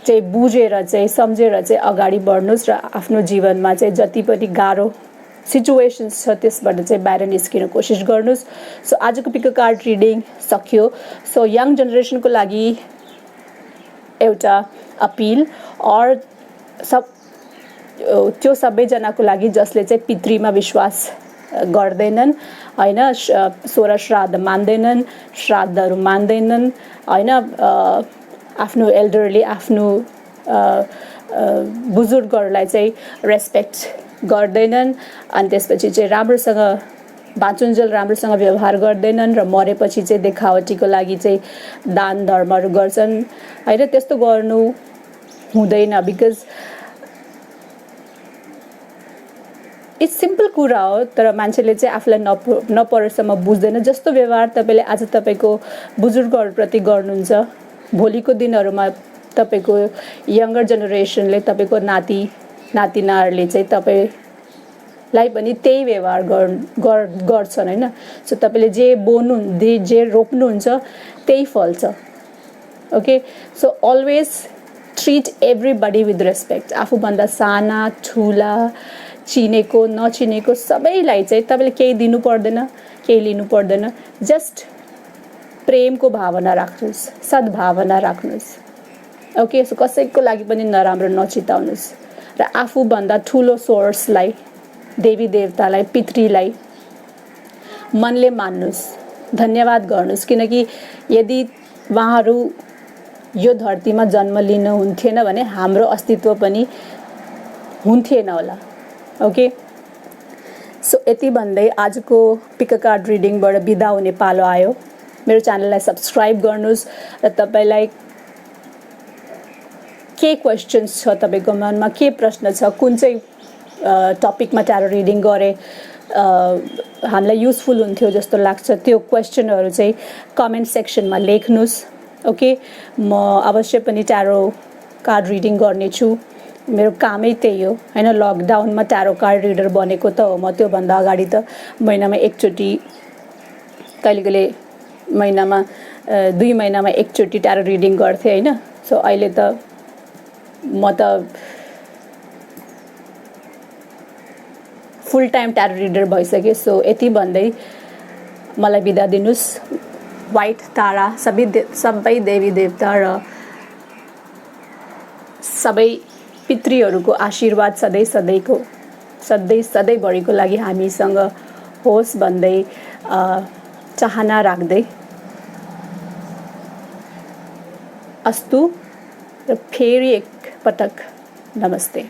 Speaker 1: चाहिँ बुझेर चाहिँ सम्झेर चाहिँ अगाडि बढ्नुहोस् र आफ्नो जीवनमा चाहिँ जति पनि गाह्रो सिचुएसन्स छ त्यसबाट चाहिँ बाहिर निस्किन कोसिस गर्नुहोस्। सो आजको पिक कार्ड रिडिङ सकियो। सो यङ जेनेरेसनको लागि एउटा अपिल और त्यो सबैजनाको लागि जसले चाहिँ पितृमा विश्वास गर्दैनन् होइन, 16 श्राद्ध मान्दैनन्, श्राद्धहरू मान्दैनन् होइन, आफ्नो एल्डरली आफ्नो बुजुर्गहरूलाई चाहिँ रेस्पेक्ट गर्दैनन् अनि त्यसपछि चाहिँ राम्रोसँग बाँचुन्जेल राम्रोसँग व्यवहार गर्दैनन् र मरेपछि चाहिँ देखावटीको लागि चाहिँ दान धर्महरू गर्छन् हैन त्यस्तो गर्नु हुँदैन बिकज इट्स सिम्पल कुरा हो तर मान्छेले चाहिँ आफूलाई नपरेसम्म बुझ्दैन जस्तो व्यवहार तपाईँले आज तपाईँको बुजुर्गहरूप्रति गर्नुहुन्छ भोलिको दिनहरूमा तपाईँको यङ्गर जेनेरेसनले तपाईँको नातिनाहरूले चाहिँ तपाईँलाई पनि त्यही व्यवहार गर्छन् हैन सो तपाईँले जे रोप्नुहुन्छ त्यही फल्छ okay so always treat everybody with respect आफूभन्दा साना ठुला चिनेको नचिनेको सबैलाई चाहिँ तपाईँले केही दिनु पर्दैन केही लिनु पर्दैन जस्ट प्रेमको भावना राख्नुहोस् सद्भावना राख्नुहोस् ओके सो कसैको लागि पनि नराम्रो नचिताउनुहोस् र आफूभन्दा ठुलो सोर्सलाई देवी देवतालाई पितृलाई मनले मान्नुहोस् धन्यवाद गर्नुहोस् किनकि यदि उहाँहरू यो धरतीमा जन्म लिनु हुन्थेन भने हाम्रो अस्तित्व पनि हुन्थेन होला ओके सो यति भन्दै आजको पिक अ कार्ड रिडिङबाट बिदा हुने पालो आयो मेरो च्यानललाई सब्स्क्राइब गर्नुहोस् र तपाईँलाई के क्वेशन्स छ तपाईँको मनमा के प्रश्न छ कुन चाहिँ टपिकमा ट्यारो रिडिङ गरे हामीलाई युजफुल हुन्थ्यो जस्तो लाग्छ त्यो क्वेशनहरू चाहिँ कमेन्ट सेक्सनमा लेख्नुहोस् ओके म अवश्य पनि ट्यारो कार्ड रिडिङ गर्नेछु मेरो कामै त्यही हो हैन लकडाउनमा ट्यारो कार्ड रिडर बनेको त हो म त्योभन्दा अगाडि त महिनामा एकचोटि कहिले महिनामा 2 महिनामा एकचोटि ट्यारो रिडिङ गर्थेँ हैन सो अहिले त म त फुल टाइम ट्यारो रिडर भइसकेँ सो यति भन्दै मलाई बिदा दिनुस् व्हाइट तारा सबै देवी देवता र सबै पितृहरूको आशीर्वाद सधैँभरिको लागि हामीसँग होस् भन्दै चाहना राख्दै अस्तु र फेरि एक पटक नमस्ते।